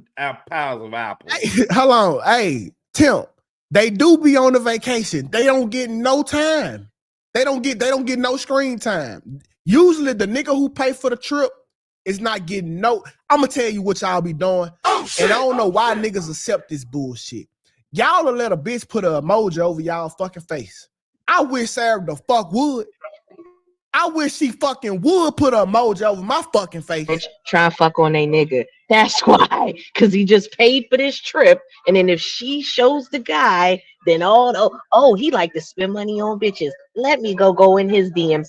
piles of apples. Hey, hold on. Hey, Tim, they do be on a vacation. They don't get no time. They don't get no screen time. Usually the nigga who pay for the trip is not getting no. I'm gonna tell you what y'all be doing. And I don't know why niggas accept this bullshit. Y'all will let a bitch put an emoji over y'all fucking face. I wish Sarah the fuck would. I wish she fucking would put an emoji over my fucking face. Try and fuck on a nigga. That's why. Because he just paid for this trip. And then if she shows the guy, then he like to spend money on bitches. Let me go in his DMs.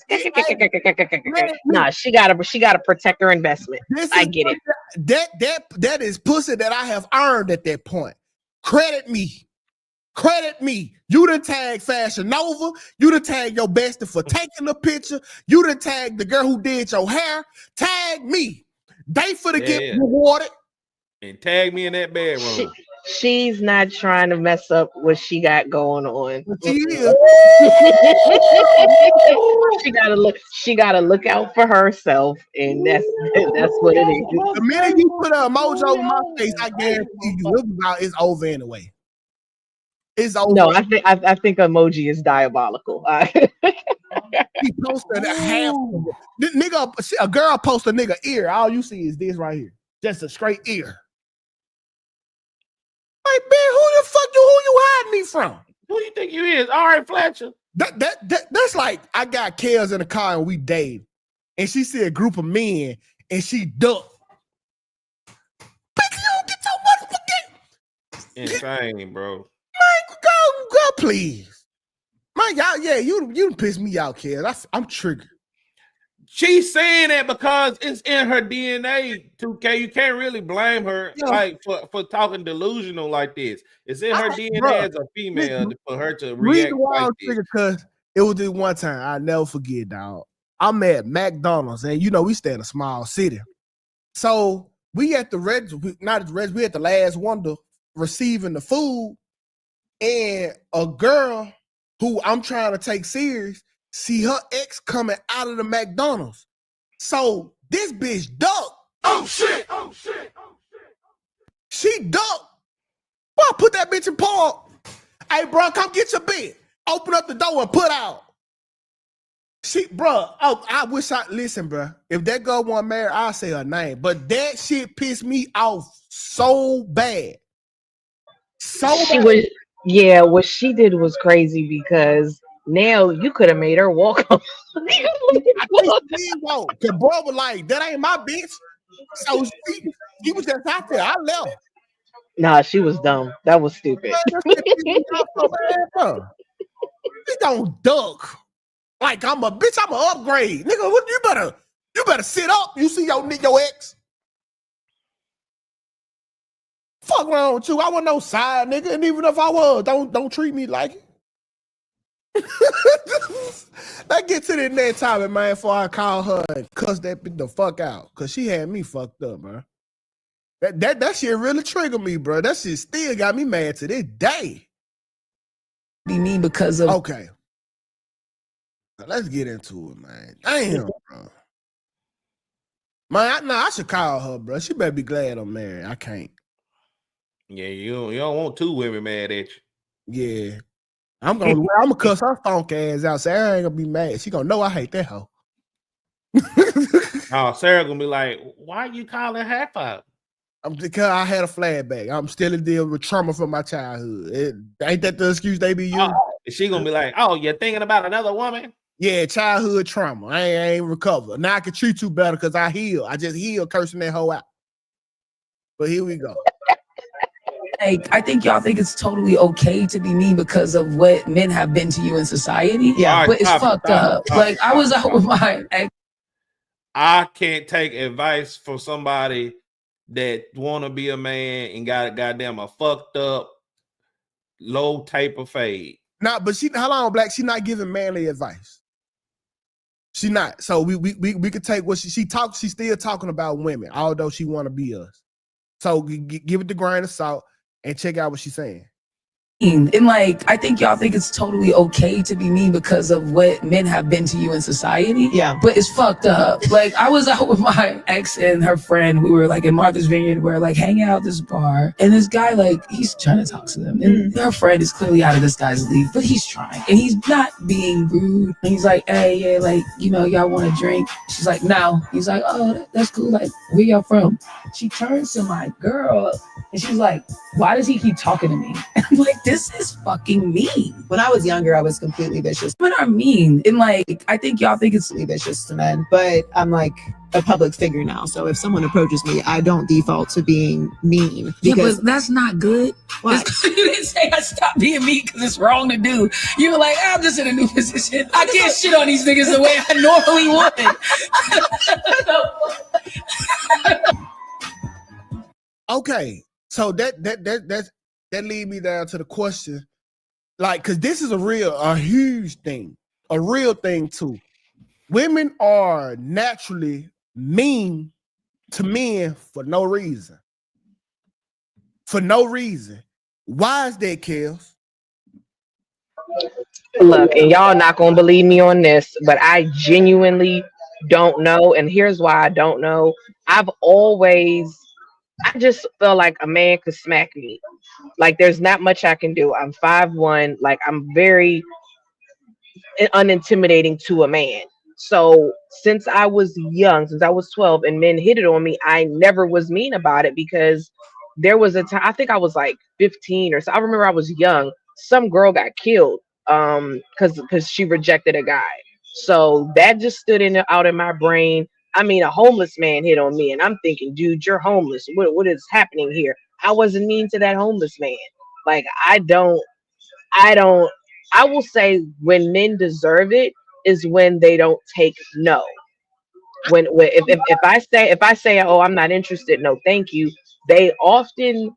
Nah, she gotta protect her investment. I get it. That is pussy that I have earned at that point. Credit me. You done tag Fashion Nova. You done tag your bestie for taking the picture. You done tag the girl who did your hair. Tag me. They for to get Yeah. rewarded. And tag me in that bedroom. She's not trying to mess up what she got going on. She is. She gotta look out for herself, and that's what it is. The minute you put an emoji over my face, I guarantee you it's over anyway. It's over. No, I think emoji is diabolical. He posted a half nigga. A girl post a nigga ear. All you see is this right here, just a straight ear. Like, man, who you hiding me from? Who you think you is? All right, Fletcher. That's like I got Kels in the car and we date, and she see a group of men and she ducked. Bitch, you don't get so much forget. Insane, bro. Man, go, please. Man, y'all, yeah, you piss me out, Kels. I'm triggered. She's saying that because it's in her DNA, 2K. You can't really blame her like for talking delusional like this. It's in her DNA as a female for her to react like this. Because it was this one time I never forget, dog. I'm at McDonald's, and we stay in a small city. So we at the we at the last wonder receiving the food, and a girl who I'm trying to take serious see her ex coming out of the McDonald's. So this bitch ducked. Oh shit. She ducked. Boy, put that bitch in park. Hey, bro, come get your bed. Open up the door and put out. I wish listen, bro. If that girl wasn't married, I'll say her name. But that shit pissed me off so bad. What she did was crazy because now you could have made her walk on. I think she did though. The boy was like, that ain't my bitch. So he was just out there. I left. Nah, she was dumb. That was stupid. She don't duck. Like I'm a bitch, I'm an upgrade. Nigga, you better sit up. You see your ex. Fuck wrong with you. I wasn't no side nigga. And even if I was, don't treat me like it. Let's get to the next topic, man, before I call her and cuss that bitch the fuck out. Cause she had me fucked up, bro. That shit really triggered me, bro. That shit still got me mad to this day. Be me because of okay. Now, let's get into it, man. Damn, bro. Man, I should call her, bro. She better be glad I'm married. I can't. Yeah, you don't want two women mad at you. Yeah. I'm gonna cuss her funk ass out. Sarah ain't gonna be mad. She gonna know I hate that hoe. Oh, Sarah gonna be like, why are you calling half out? Because I had a flashback. I'm still in deal with trauma from my childhood. Ain't that the excuse they be using? She gonna be like, oh, you're thinking about another woman? Yeah, childhood trauma. I ain't recovered. Now I can treat you better because I heal. I just heal cursing that hoe out. But here we go. Like, I think y'all think it's totally okay to be mean because of what men have been to you in society. Yeah, right, but it's fucked up. Like, I was out with my ex. I can't take advice from somebody that want to be a man and got goddamn a fucked up low type of fade. Nah, but how long, Black? She not giving manly advice. She not. So we could take what she talks. She's still talking about women, although she want to be us. So give it the grain of salt and check out what she's saying. And like, I think y'all think it's totally okay to be mean because of what men have been to you in society. Yeah, but it's fucked up. Like, I was out with my ex and her friend. We were like in Martha's Vineyard. We're like hanging out at this bar, and this guy, like, he's trying to talk to them, and her friend is clearly out of this guy's league, but he's trying, and he's not being rude. And he's like, hey, yeah, like, y'all want a drink? She's like, no. He's like, oh, that's cool. Like, where y'all from? She turns to my girl, and she's like, why does he keep talking to me? And I'm like, this is fucking mean. When I was younger, I was completely vicious. Men are mean. And like, I think y'all think it's vicious to men, but I'm like a public figure now. So if someone approaches me, I don't default to being mean. Yeah, but that's not good. Why? You didn't say I stopped being mean because it's wrong to do. You were like, I'm just in a new position. I can't shit on these niggas the way I normally would. Okay. So that lead me down to the question, like, because this is a huge thing, a real thing too. Women are naturally mean to men for no reason. For no reason. Why is that, Kels? Look, and y'all not gonna believe me on this, but I genuinely don't know. And here's why I don't know. I just feel like a man could smack me. Like there's not much I can do. I'm 5'1". Like I'm very unintimidating to a man. So since I was young, since I was 12 and men hit it on me, I never was mean about it because there was a time, I think I was like 15 or so. I remember I was young. Some girl got killed because she rejected a guy. So that just stood out in my brain. I mean, a homeless man hit on me and I'm thinking, dude, you're homeless. What is happening here? I wasn't mean to that homeless man. Like I don't. I will say when men deserve it is when they don't take no. When if I say oh I'm not interested, no thank you, they often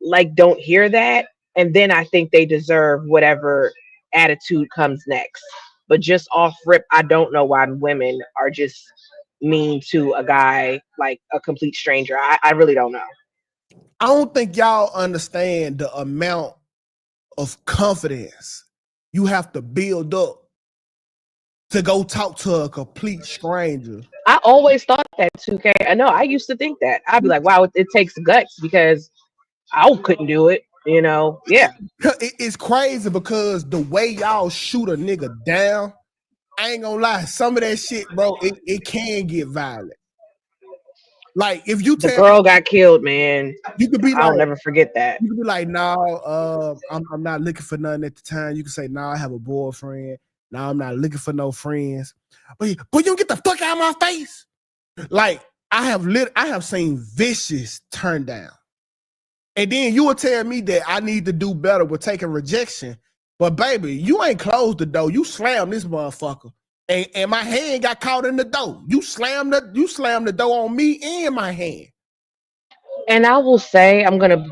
like don't hear that, and then I think they deserve whatever attitude comes next. But just off rip, I don't know why women are just mean to a guy like a complete stranger. I really don't know. I don't think y'all understand the amount of confidence you have to build up to go talk to a complete stranger. I always thought that 2K. I know I used to think that. I'd be like, wow, it takes guts because I couldn't do it, you know. Yeah. It's crazy because the way y'all shoot a nigga down, I ain't gonna lie, some of that shit, bro, it can get violent. Like if you the girl got killed, man, you could be I'll like, never forget that. You could be like, no, I'm not looking for nothing at the time. You can say, no, I have a boyfriend. No, I'm not looking for no friends. But you don't get the fuck out of my face. Like I have seen vicious turn down. And then you will tell me that I need to do better with taking rejection. But baby, you ain't closed the door. You slammed this motherfucker. And my hand got caught in the door. You slammed the door on me and my hand. And I will say, I'm gonna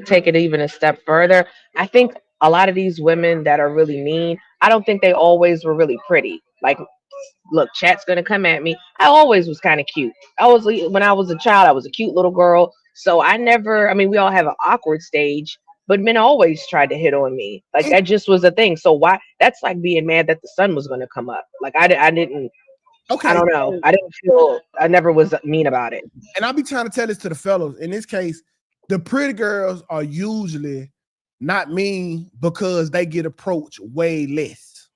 take it even a step further. I think a lot of these women that are really mean, I don't think they always were really pretty. Like, look, chat's gonna come at me. I always was kind of cute. When I was a child, I was a cute little girl. So I never. I mean, we all have an awkward stage, but men always tried to hit on me. Like that just was a thing. So why? That's like being mad that the sun was gonna come up. Like I didn't. Okay. I don't know. I never was mean about it. And I'll be trying to tell this to the fellas. In this case, the pretty girls are usually not mean because they get approached way less.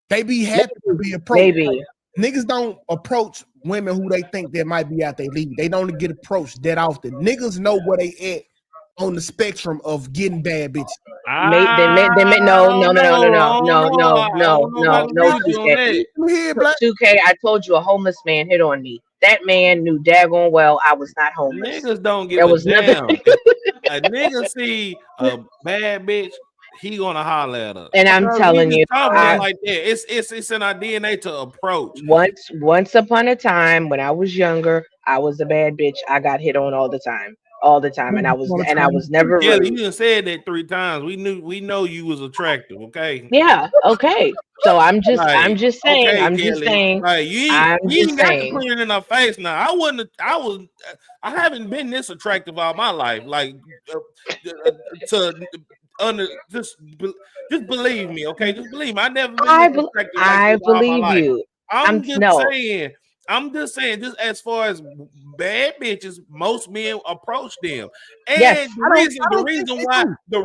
They be happy to be approached. Maybe. Niggas don't approach women who they think that might be out their league. They don't get approached that often. Niggas know where they at on the spectrum of getting bad bitches. No, 2K. I told you a homeless man hit on me. That man knew daggone well I was not homeless. Niggas don't give a damn. A nigga see a bad bitch, he gonna holler at her. And I'm telling you, like that. It's in our DNA to approach. Once upon a time, when I was younger, I was a bad bitch. I got hit on all the time, and I was never. Yeah, you done said that 3 times. We know you was attractive. Okay. Yeah. Okay. So I'm just saying. Okay, I'm just saying. Like you ain't got to put it in her face now. I haven't been this attractive all my life. Like just believe me, okay? Just believe me. I never been this attractive. I believe you. I'm just saying, just as far as bad bitches, most men approach them. And yes, the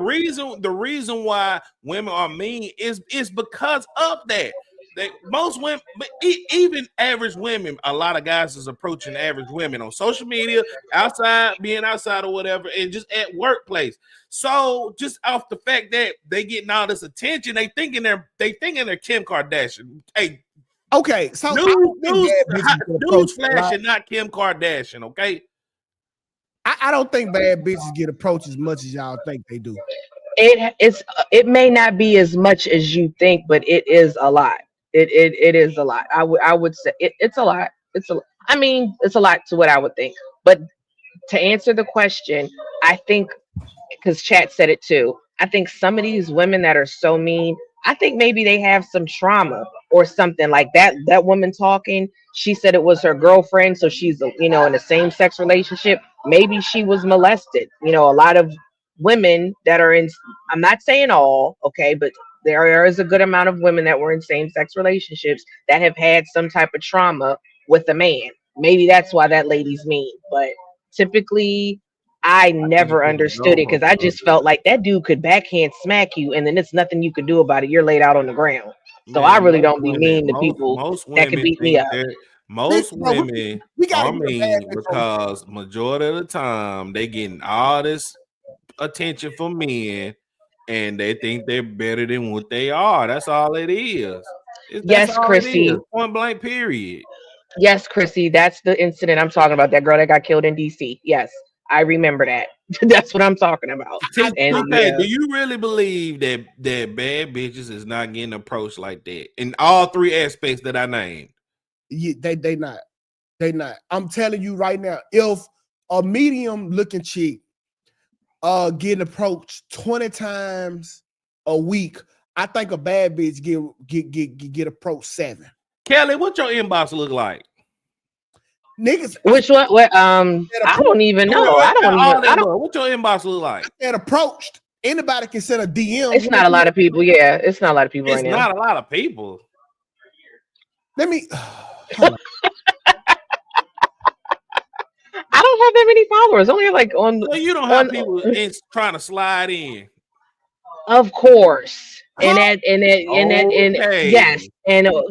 reason why women are mean is because of that. Most women, but even average women, a lot of guys is approaching average women on social media, being outside or whatever, and just at workplace. So just off the fact that they getting all this attention, they thinking they're Kim Kardashian. Hey, okay, so news flash and not Kim Kardashian. Okay, I don't think bad bitches get approached as much as y'all think they do. It may not be as much as you think, but it is a lot. It is a lot. I would say it's a lot. I mean, it's a lot to what I would think. But to answer the question, I think because chat said it too. I think some of these women that are so mean, I think maybe they have some trauma or something like that. That woman talking, she said it was her girlfriend, so she's in a same sex relationship. Maybe she was molested. A lot of women that are in, I'm not saying all, okay, but there is a good amount of women that were in same sex relationships that have had some type of trauma with a man. Maybe that's why that lady's mean. But typically, I think never it's a understood it because I just felt like that dude could backhand smack you and then there's nothing you could do about it. You're laid out on the ground. So I Man, really don't be mean to most people most that could women beat me think up. that most Bro, women we gotta are get a bad mean bitch on. because majority of the time they getting all this attention from men and they think they're better than what they are. That's all it is. That's Yes, all it Chrissy. is. Point blank, period. Yes, Chrissy. That's the incident I'm talking about. That girl that got killed in DC. Yes, I remember that. That's what I'm talking about. And Okay, do you really believe that bad bitches is not getting approached like that in all three aspects that I named? Yeah, they not. They not. I'm telling you right now, if a medium looking chick getting approached 20 times a week, I think a bad bitch get approached 7. Kelly, what your inbox look like? Niggas, which one? What? I don't even know. I don't even. I don't. What your inbox look like? Get approached. Anybody can send a DM. It's not a lot of people. Yeah, it's not a lot of people It's right now. not a lot of people. Let me. Hold on. I don't have that many followers. Only like on. So you don't have people trying to slide in. Of course. Huh?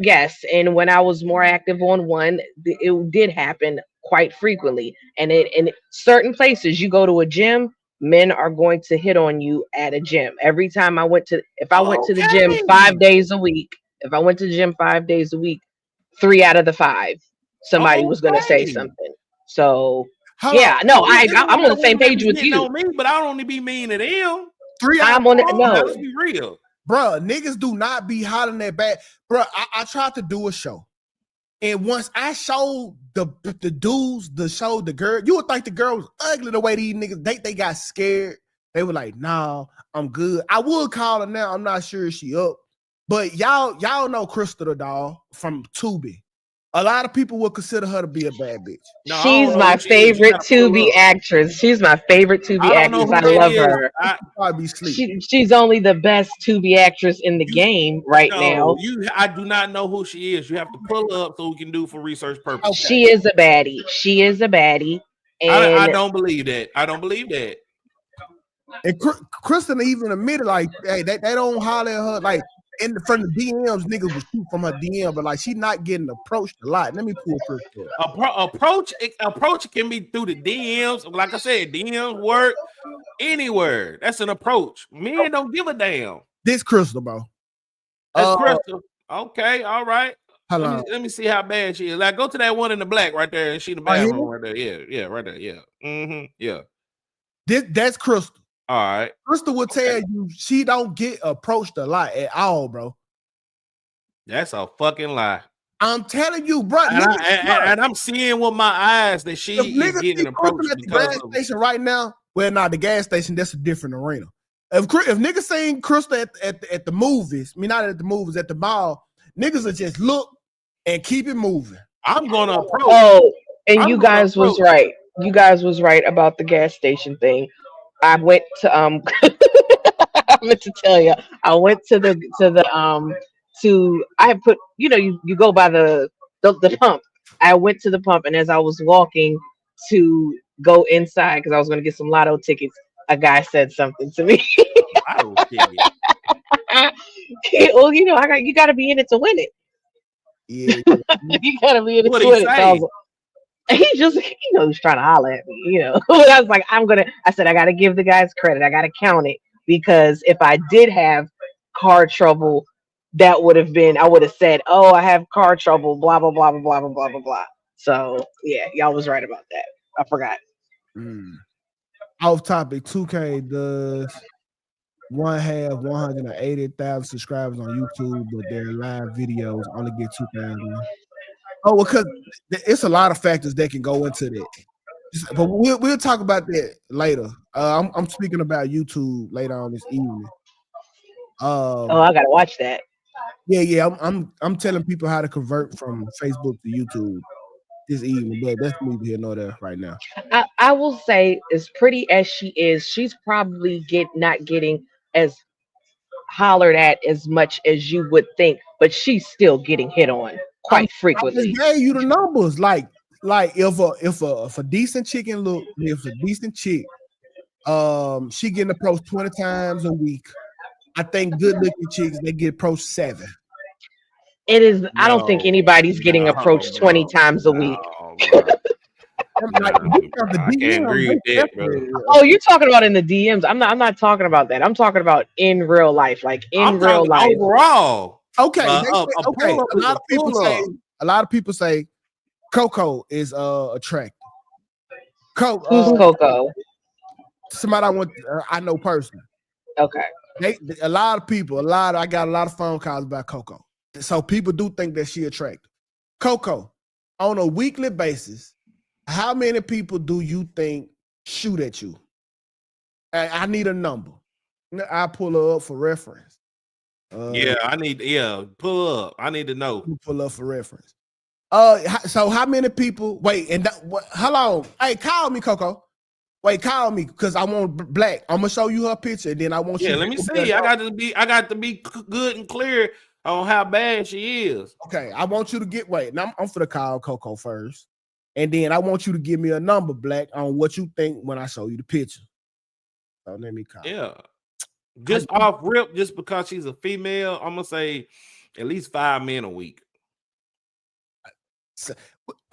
Yes, and when I was more active on one, it did happen quite frequently. And in certain places, you go to a gym, men are going to hit on you at a gym. Every time if I went to the gym 5 days a week, if I went to the gym 5 days a week, 3 out of the 5, somebody was going to say something. So I'm on the same page with you. Know me, but I don't only be mean to them. I'm on it. No, let's be real. Bro, niggas do not be hollering that bad. Bro, I tried to do a show. And once I showed the dudes, the girl, you would think the girl was ugly the way these niggas, they got scared. They were like, nah, I'm good. I would call her now. I'm not sure if she up. But y'all know Crystal the doll from Tubi. A lot of people would consider her to be a bad bitch. No, she's my favorite Tubi actress. She's my favorite Tubi actress. I love her. She's only the best Tubi actress in the game right now. I do not know who she is. You have to pull up so we can do for research purposes. She is a baddie. She is a baddie. And I don't believe that. I don't believe that. And Kristen even admitted, like, hey, they don't holler at her, like, from the DMs, niggas would shoot from her DM, but like, she not getting approached a lot. Let me pull first. Approach can be through the DMs. Like I said, DMs work anywhere. That's an approach. Men don't give a damn. This Crystal, bro. That's Crystal. Okay, all right. Let me see how bad she is. Like, go to that one in the black right there, and she the bad one right there. Yeah, right there. Yeah. Mm-hmm. Yeah. That's Crystal. All right. Crystal will tell you she don't get approached a lot at all, bro. That's a fucking lie. I'm telling you, bro. And I'm seeing with my eyes that she is getting approached at the gas station right now. Well, not the gas station. That's a different arena. If niggas seen Crystal at the movies, I mean, not at the movies, at the mall, niggas will just look and keep it moving. I'm gonna approach. Oh, and you guys was right. You guys was right about the gas station thing. I went to I meant to tell you. I went to I put, you go by the pump. I went to the pump, and as I was walking to go inside because I was going to get some lotto tickets, a guy said something to me. Lotto ticket. Well, you got to be in it to win it. Yeah, you got to be in it to win it. He just, he's trying to holler at me, But I was like, I said, I got to give the guys credit. I got to count it because if I did have car trouble, I would have said, oh, I have car trouble, blah, blah, blah, blah, blah, blah, blah, blah, blah. So, yeah, y'all was right about that. I forgot. Off topic, 2K does one have 180,000 subscribers on YouTube, but their live videos only get 2,000. Oh, because it's a lot of factors that can go into that. But we'll talk about that later. I'm speaking about YouTube later on this evening. Oh, I gotta watch that. Yeah. I'm telling people how to convert from Facebook to YouTube this evening, but that's neither here nor there right now. I will say, as pretty as she is, she's probably not getting as hollered at as much as you would think, but she's still getting hit on I quite just frequently. gave you the numbers. Like if a decent chicken look, if a decent chick, she getting approached 20 times a week. I think good looking chicks they get approached 7. It is. I don't think No, anybody's getting approached 20 bro. times a week. Bro. Like, the I can't DM, agree with they that, bro. definitely- Oh, you're talking about in the DMs. I'm not talking about that. I'm talking about in real life, like in I'm real talking life. overall. Okay, A okay. pull-up is a pull-up. A lot of people say Coco is attractive. Who's Coco? Somebody I know personally. Okay. A lot of people, I got a lot of phone calls about Coco. So people do think that she attractive. Coco, on a weekly basis, how many people do you think shoot at you? I need a number. I pull her up for reference. Pull up. I need to know. Pull up for reference. So how many people? Wait, how long? Hey, call me, Coco. Wait, call me because I want Black. I'm gonna show you her picture, and then I want you. Yeah, let me see. I got to be good and clear on how bad she is. Okay, I want you to get. Wait, now I'm for the call Coco first, and then I want you to give me a number, Black, on what you think when I show you the picture. So let me call. Yeah, just off rip, just because she's a female, I'm gonna say at least 5 men a week.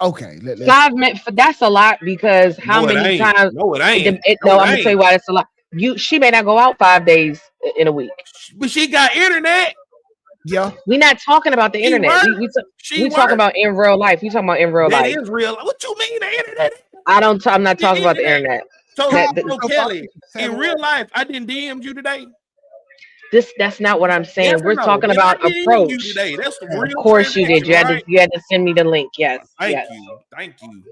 Okay, 5 men. That's a lot because how many times? No, it ain't. No, I'm gonna tell you why that's a lot. She may not go out 5 days in a week, but she got internet. Yeah, we're not talking about the internet. We talking about in real life. We talking about in real life. That is real. What you mean the internet? I'm not talking about the internet. So Kelly, in real life, I didn't DM you today. That's not what I'm saying. Yes, We're talking about approach. Today. That's the real. Of course you did. You had to send me the link. Yes. Thank you.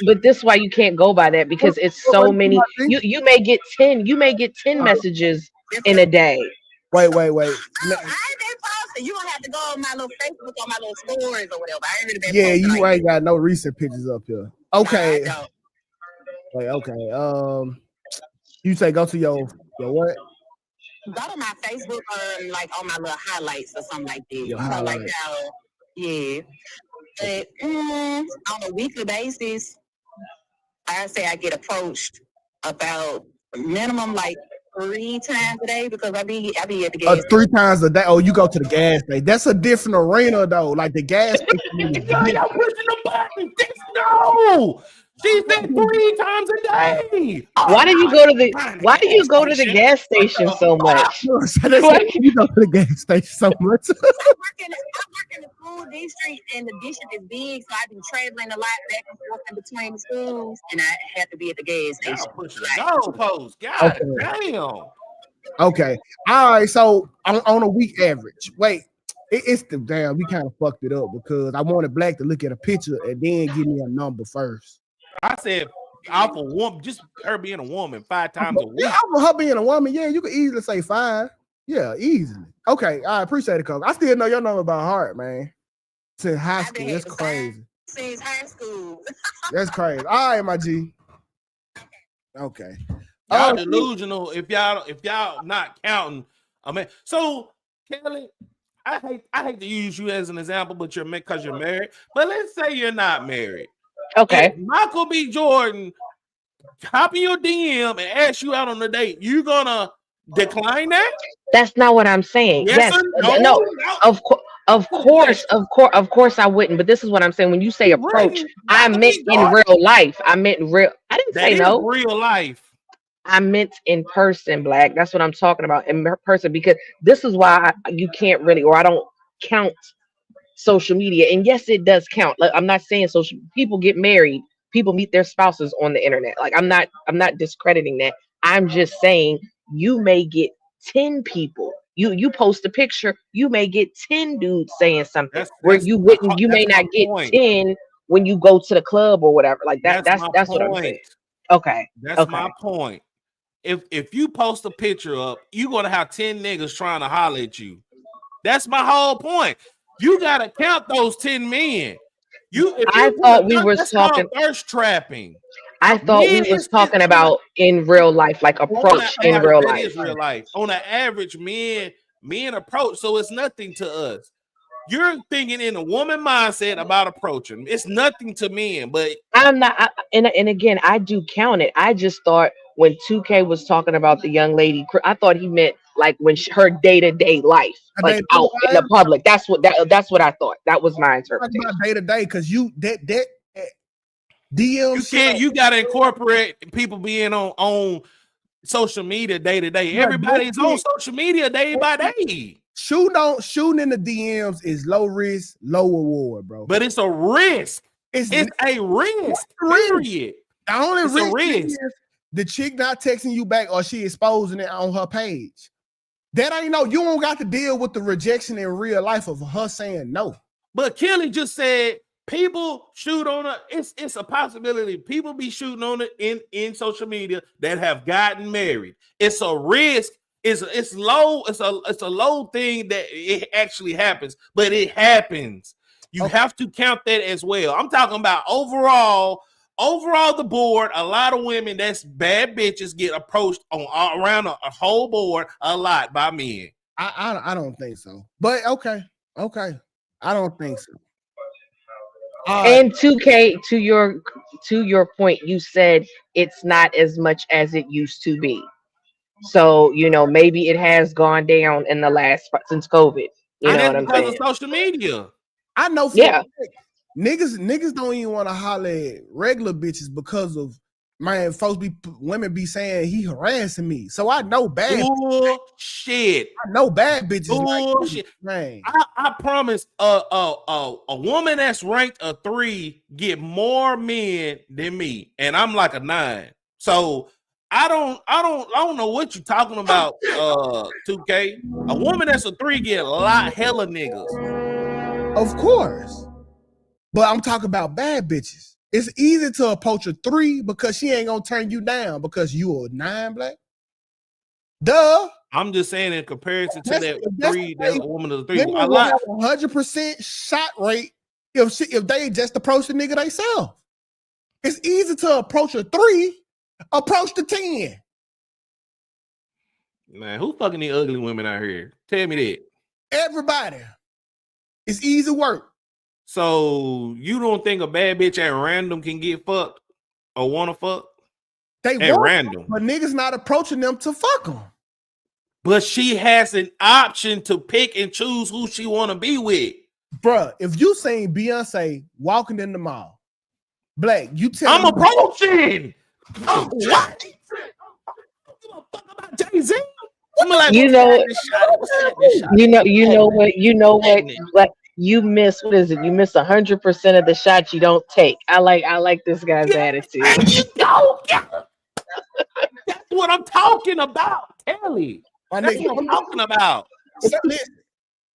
But this is why you can't go by that because it's so many. You may get 10. You may get 10 messages in a day. Wait. I ain't been posting. You don't have to go on my little Facebook or my little stories or whatever. I ain't really been posting you like ain't got no recent pictures up here. Okay. Nah, I don't. Wait, okay. You say go to your what? Go to my Facebook or like on my little highlights or something like that. Your like how, yeah. But on a weekly basis, I say I get approached about minimum like 3 times a day because I be at the gas. 3 times a day. Oh, you go to the gas station. That's a different arena though. Like the gas station. Y'all pushing the button. No. She said 3 times a day. Why do you go to the gas station so much? Why do you go to the gas station so much? I work in the school district and the district is big, so I've been traveling a lot back and forth in between the schools, and I have to be at the gas station. Y'all pushing the goalpost. God damn. Okay. All right. So on a week average, wait. It's the damn. We kind of fucked it up because I wanted Black to look at a picture and then give me a number first. I said, off a woman, just her being a woman 5 times a week. Yeah, her being a woman, yeah, you could easily say 5. Yeah, easily. Okay, I appreciate it, Coach. I still know your number by heart, man. Since high school, that's crazy. Since high school. That's crazy. All right, my G. Okay. Y'all delusional if y'all not counting. I mean, so Kelly, I hate to use you as an example, but because you're married. But let's say you're not married. Okay. If Michael B. Jordan hop in your DM and ask you out on a date, you gonna decline that? That's not what I'm saying. Yes. No. Of course I wouldn't. But this is what I'm saying. When you say approach, I meant in real life. I didn't say no. Real life. I meant in person, Black. That's what I'm talking about, in person, because this is why you can't really, or I don't count social media. And yes, it does count. Like, I'm not saying people get married, people meet their spouses on the internet. Like I'm not discrediting that. I'm just saying you may get 10 people. You post a picture, you may get 10 dudes saying something you may not get 10 when you go to the club or whatever. Like that's my what I'm saying. point. Okay. That's my point. If you post a picture up, you're gonna have 10 niggas trying to holler at you. That's my whole point. You gotta count those 10 men. I thought we were talking thirst trapping. I thought we was talking about in real life, like approach in real life. That is real life. On an average, men approach, so it's nothing to us. You're thinking in a woman mindset about approaching. It's nothing to men, but I'm not. And again, I do count it. I just thought when 2K was talking about the young lady, I thought he meant like when her day-to-day life, like out in the public. That's what I thought. That was my interpretation. Day to day, because that DMs. You gotta incorporate people being on social media day to day. Everybody's on social media day by day. Shooting in the DMs is low risk, low reward, bro. But it's a risk. It's a risk. Period. The only risk is the chick not texting you back or she exposing it on her page. That ain't you don't got to deal with the rejection in real life of her saying no. But Kelly just said people shoot on it's a possibility. People be shooting on it in social media that have gotten married. It's a risk. It's low. It's a low thing that it actually happens, but it happens. You have to count that as well. I'm talking about overall the board. A lot of women that's bad bitches get approached on around a whole board a lot by men. I don't think so. But okay, I don't think so. And 2K, to your point, you said it's not as much as it used to be. So, maybe it has gone down in the since COVID. You know what I'm saying? Because of social media. I know. Niggas don't even want to holler at regular bitches because of women be saying he harassing me. So I know bad shit. I know bad bitches. Bullshit. I promise a woman that's ranked a 3 get more men than me, and I'm like a 9. So I don't know what you're talking about, 2K. A woman that's a 3 get a lot hella niggas. Of course. But I'm talking about bad bitches. It's easy to approach a 3 because she ain't gonna turn you down because you a 9, black. Duh. I'm just saying in comparison to that 3, that a woman is a 3. A lot 100% shot rate if they just approach the nigga themselves. It's easy to approach a 3. Approach the 10. Man, who fucking these ugly women out here? Tell me that. Everybody. It's easy work. So you don't think a bad bitch at random can get fucked or want to fuck? They at random, but niggas not approaching them to fuck them. But she has an option to pick and choose who she want to be with. Bruh, if you seen Beyonce walking in the mall, black, you tell I'm approaching. Oh, what? About Jay-Z? Like, you know what? Like you miss, what is it? You miss 100% of the shots you don't take. I like this guy's attitude. That's what I'm talking about, Kelly. That's what I'm talking about.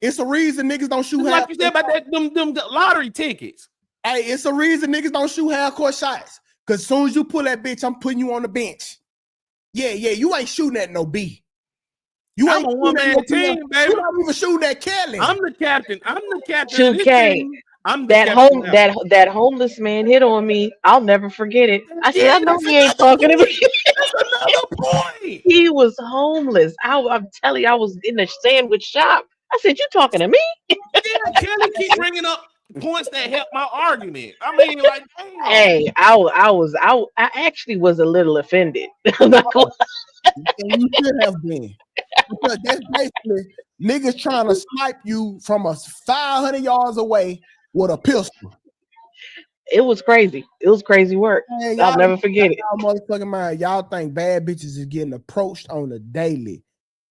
It's a reason niggas don't shoot. Like you said about them lottery tickets. Hey, it's a reason niggas don't shoot half-court shots. Cause as soon as you pull that bitch, I'm putting you on the bench. Yeah, you ain't shooting at no B. I'm a one-man team, baby. You not even shooting at Kelly. I'm the captain. 2K. That homeless man hit on me. I'll never forget it. I said, I know he ain't talking to me. That's another point. He was homeless. I'm telling you, I was in the sandwich shop. I said, you talking to me? Yeah, Kelly keep bringing up points that help my argument. I mean, like, damn. Hey, I actually was a little offended. You should have been. Because that's basically niggas trying to snipe you from 500 yards away with a pistol. It was crazy. It was crazy work. Man, I'll never forget it. Motherfucking mind. Y'all think bad bitches is getting approached on a daily.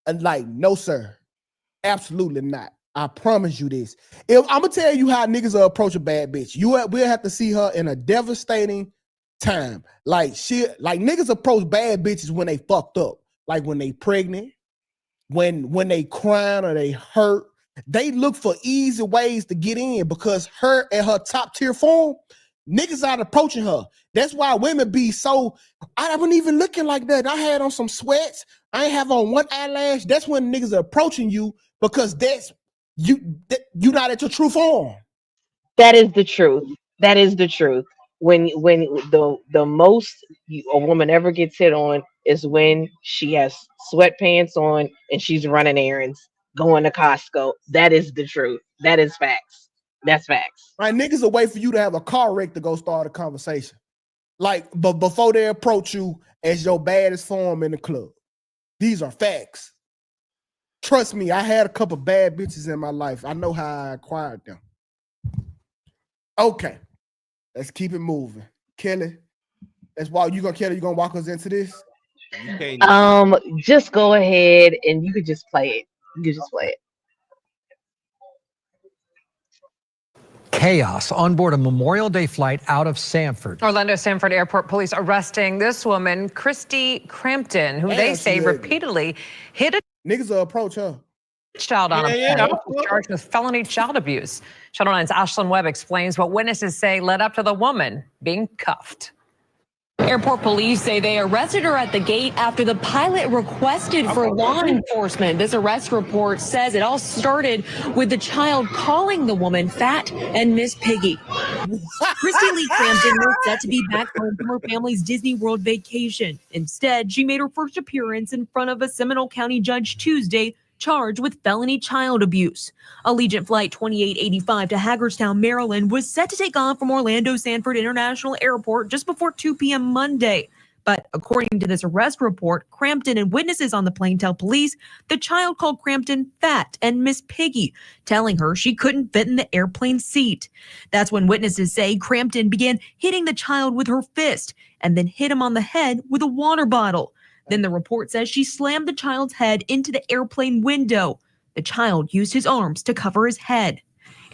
And like, no, sir. Absolutely not. I promise you this. I'm gonna tell you how niggas will approach a bad bitch. We'll have to see her in a devastating time. Like niggas approach bad bitches when they fucked up. Like when they pregnant, when they crying or they hurt. They look for easy ways to get in because her at her top tier form, Niggas out approaching her. That's why women be so. I wasn't even looking like that. I had on some sweats. I ain't have on one eyelash. That's when niggas are approaching you because that's you. You not at your true form. That is the truth. That is the truth. When the most a woman ever gets hit on is when she has sweatpants on and she's running errands, going to Costco. That is the truth. That is facts. That's facts. Right, niggas will wait for you to have a car wreck to go start a conversation. Like, but before they approach you as your baddest form in the club. These are facts. Trust me, I had a couple bad bitches in my life. I know how I acquired them. Okay, let's keep it moving. Kelly, Kelly, you gonna walk us into this? Just go ahead and you could just play it. You could just play it. Chaos on board a Memorial Day flight out of Sanford. Orlando Sanford Airport police arresting this woman, Christy Crampton, who they say repeatedly hit a niggas will approach her. Child on a plane, charged with felony child abuse. Channel 9's Ashlyn Webb explains what witnesses say led up to the woman being cuffed. Airport police say they arrested her at the gate after the pilot requested for law enforcement. This arrest report says it all started with the child calling the woman fat and Miss Piggy. Christy Lee Crampton was set to be back home from her family's Disney World vacation. Instead, she made her first appearance in front of a Seminole County judge Tuesday, charged with felony child abuse. Allegiant Flight 2885 to Hagerstown, Maryland was set to take off from Orlando Sanford International Airport just before 2 p.m. Monday. But according to this arrest report, Crampton and witnesses on the plane tell police the child called Crampton fat and Miss Piggy, telling her she couldn't fit in the airplane seat. That's when witnesses say Crampton began hitting the child with her fist and then hit him on the head with a water bottle. Then the report says she slammed the child's head into the airplane window. The child used his arms to cover his head.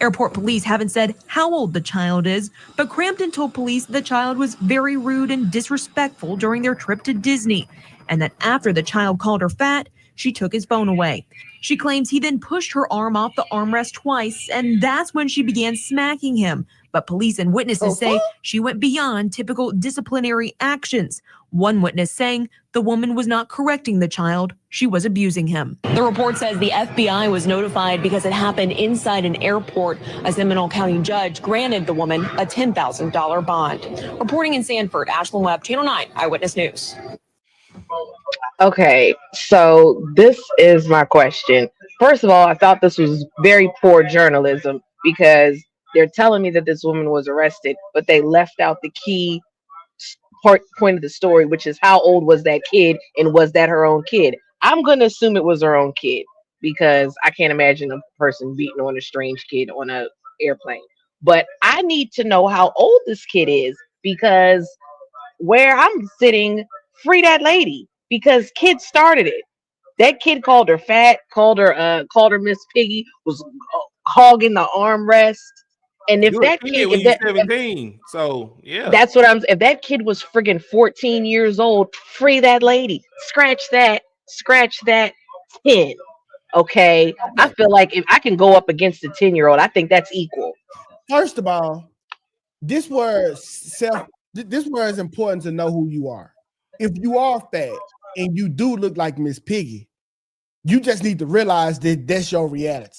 Airport police haven't said how old the child is, but Crampton told police the child was very rude and disrespectful during their trip to Disney, and that after the child called her fat, she took his phone away. She claims he then pushed her arm off the armrest twice, and that's when she began smacking him. But police and witnesses say she went beyond typical disciplinary actions. One witness saying the woman was not correcting the child, she was abusing him. The report says the FBI was notified because it happened inside an airport. A Seminole County judge granted the woman a $10,000 bond. Reporting in Sanford, Ashlyn Webb, Channel 9 Eyewitness News. Okay, so this is my question. First of all, I thought this was very poor journalism because they're telling me that this woman was arrested, but they left out the key point of the story, which is how old was that kid and was that her own kid? I'm going to assume it was her own kid because I can't imagine a person beating on a strange kid on an airplane. But I need to know how old this kid is because where I'm sitting, free that lady because kids started it. That kid called her fat, called her Miss Piggy, was hogging the armrest. And if that kid, when you're 17, so yeah, that's what if that kid was friggin' 14 years old, free that lady. Scratch that 10. Okay. I feel like if I can go up against a 10-year-old, I think that's equal. First of all, this where it's important to know who you are. If you are fat and you do look like Miss Piggy, you just need to realize that that's your reality.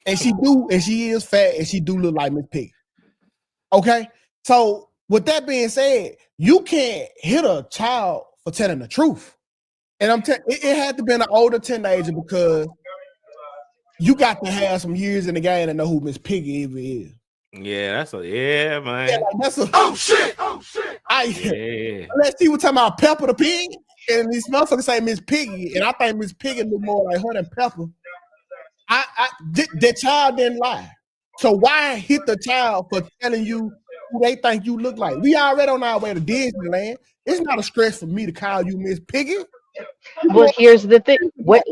And she is fat, and she do look like Miss Piggy. Okay? So with that being said, you can't hit a child for telling the truth. And it had to be an older teenager because you got to have some years in the game to know who Miss Piggy even is. Yeah, man. Yeah, like oh shit. Let's see what talking about Pepper the Pig. And these motherfuckers say Miss Piggy, and I think Miss Piggy look more like her than Pepper. The child didn't lie. So why hit the child for telling you who they think you look like? We already on our way to Disneyland. It's not a stretch for me to call you Miss Piggy. Well, here's the thing. What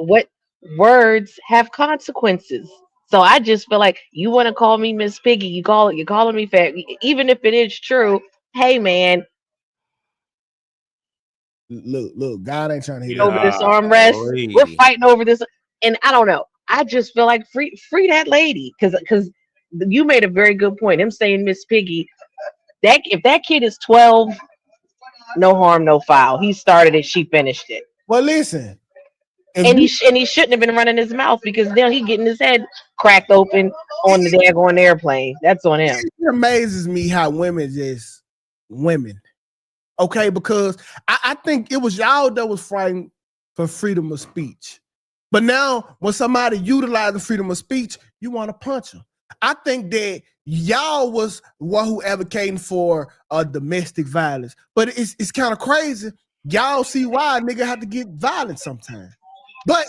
words have consequences? So I just feel like you want to call me Miss Piggy, you're calling me fat, even if it is true. Hey man, look, God ain't trying to hit over this armrest. We're fighting over this, and I don't know. I just feel like free that lady because you made a very good point. Him saying Miss Piggy, if that kid is 12, no harm, no foul. He started it, she finished it. Well, listen, and he shouldn't have been running his mouth because now he getting his head cracked open on the daggone airplane. That's on him. It amazes me how women just women. Okay, because I think it was y'all that was fighting for freedom of speech. But now when somebody utilizes freedom of speech, you want to punch them. I think that y'all was one who advocating for domestic violence. But it's kind of crazy. Y'all see why a nigga have to get violent sometimes. But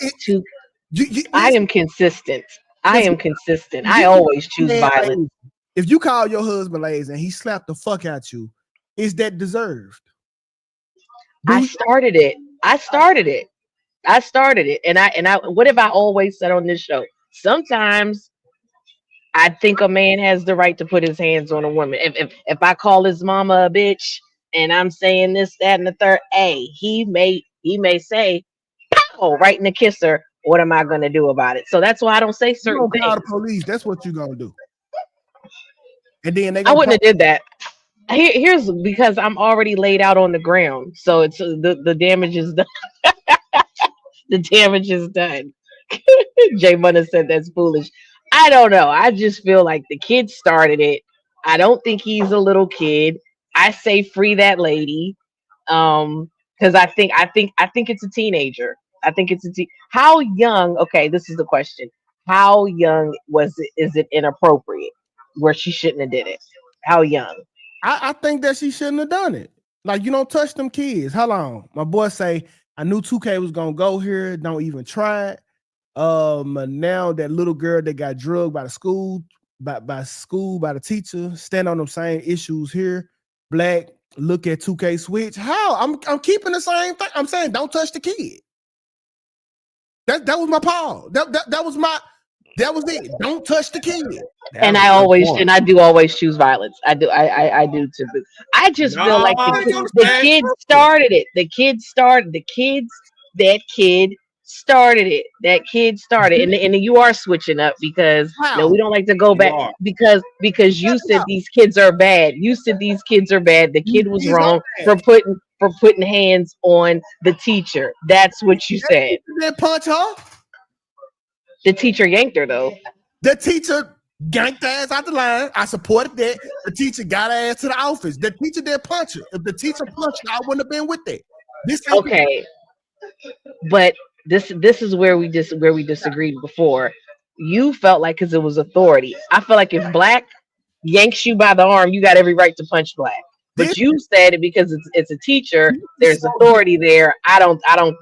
I am consistent. I am consistent. I always choose violence. If you call your husband lazy and he slapped the fuck out you, is that deserved? I started it. And I what have I always said on this show? Sometimes I think a man has the right to put his hands on a woman. If I call his mama a bitch and I'm saying this, that, and the third, he may say, pow, right in the kisser. What am I gonna do about it? So that's why I don't say certain things. Call the police. That's what you're gonna do. And then I wouldn't have did that. Here's because I'm already laid out on the ground, so it's the damage is done. The damage is done. Jay Munna said that's foolish. I don't know. I just feel like the kid started it. I don't think he's a little kid. I say free that lady, because I think it's a teenager. I think it's how young? Okay, this is the question. How young was it? Is it inappropriate where she shouldn't have did it? How young? I think that she shouldn't have done it. Like, you don't touch them kids. How long? My boy say, I knew 2K was gonna go here. Don't even try it. Now that little girl that got drugged by the school, by the teacher, stand on them same issues here. Black, look at 2K switch. How? I'm keeping the same thing. I'm saying don't touch the kid. That was my Paul. That was it. Don't touch the kid. And I do always choose violence. I do too. I just feel like the kid started it. That kid started it. That kid started, and you are switching up because no, we don't like to go back because you said these kids are bad. You said these kids are bad. The kid was wrong for putting hands on the teacher. That's what you said. Did punch her? The teacher yanked her though. The teacher yanked her ass out the line. I supported that. The teacher got her ass to the office. The teacher didn't punch her. If the teacher punched her, I wouldn't have been with that. Okay, but this is where we disagreed before. You felt like because it was authority. I feel like if Black yanks you by the arm, you got every right to punch Black. But you said it because it's a teacher. There's authority there. I don't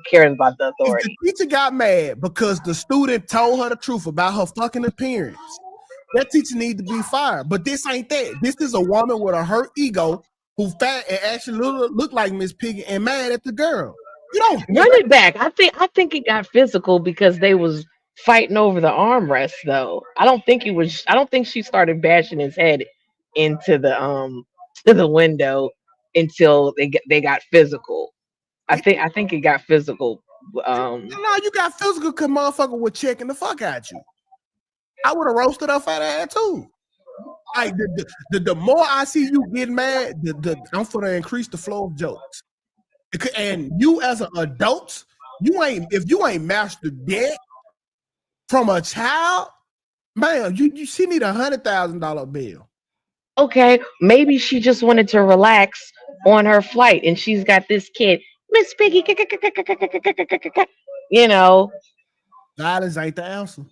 care about the authority. If the teacher got mad because the student told her the truth about her fucking appearance, that teacher need to be fired. But this ain't that. This is a woman with a hurt ego who fat and actually look like Miss Piggy and mad at the girl. You don't run it back. I think it got physical because they was fighting over the armrest though. I don't think she started bashing his head into the window until they got physical. I think it got physical. No, you got physical because motherfucker was checking the fuck out you. I would have roasted her fat ass too. Like the more I see you get mad, I'm gonna increase the flow of jokes. And you as an adult, if you ain't mastered that from a child, man, she need $100,000 bill. Okay, maybe she just wanted to relax on her flight, and she's got this kid, Miss Piggy. You know, violence ain't the answer.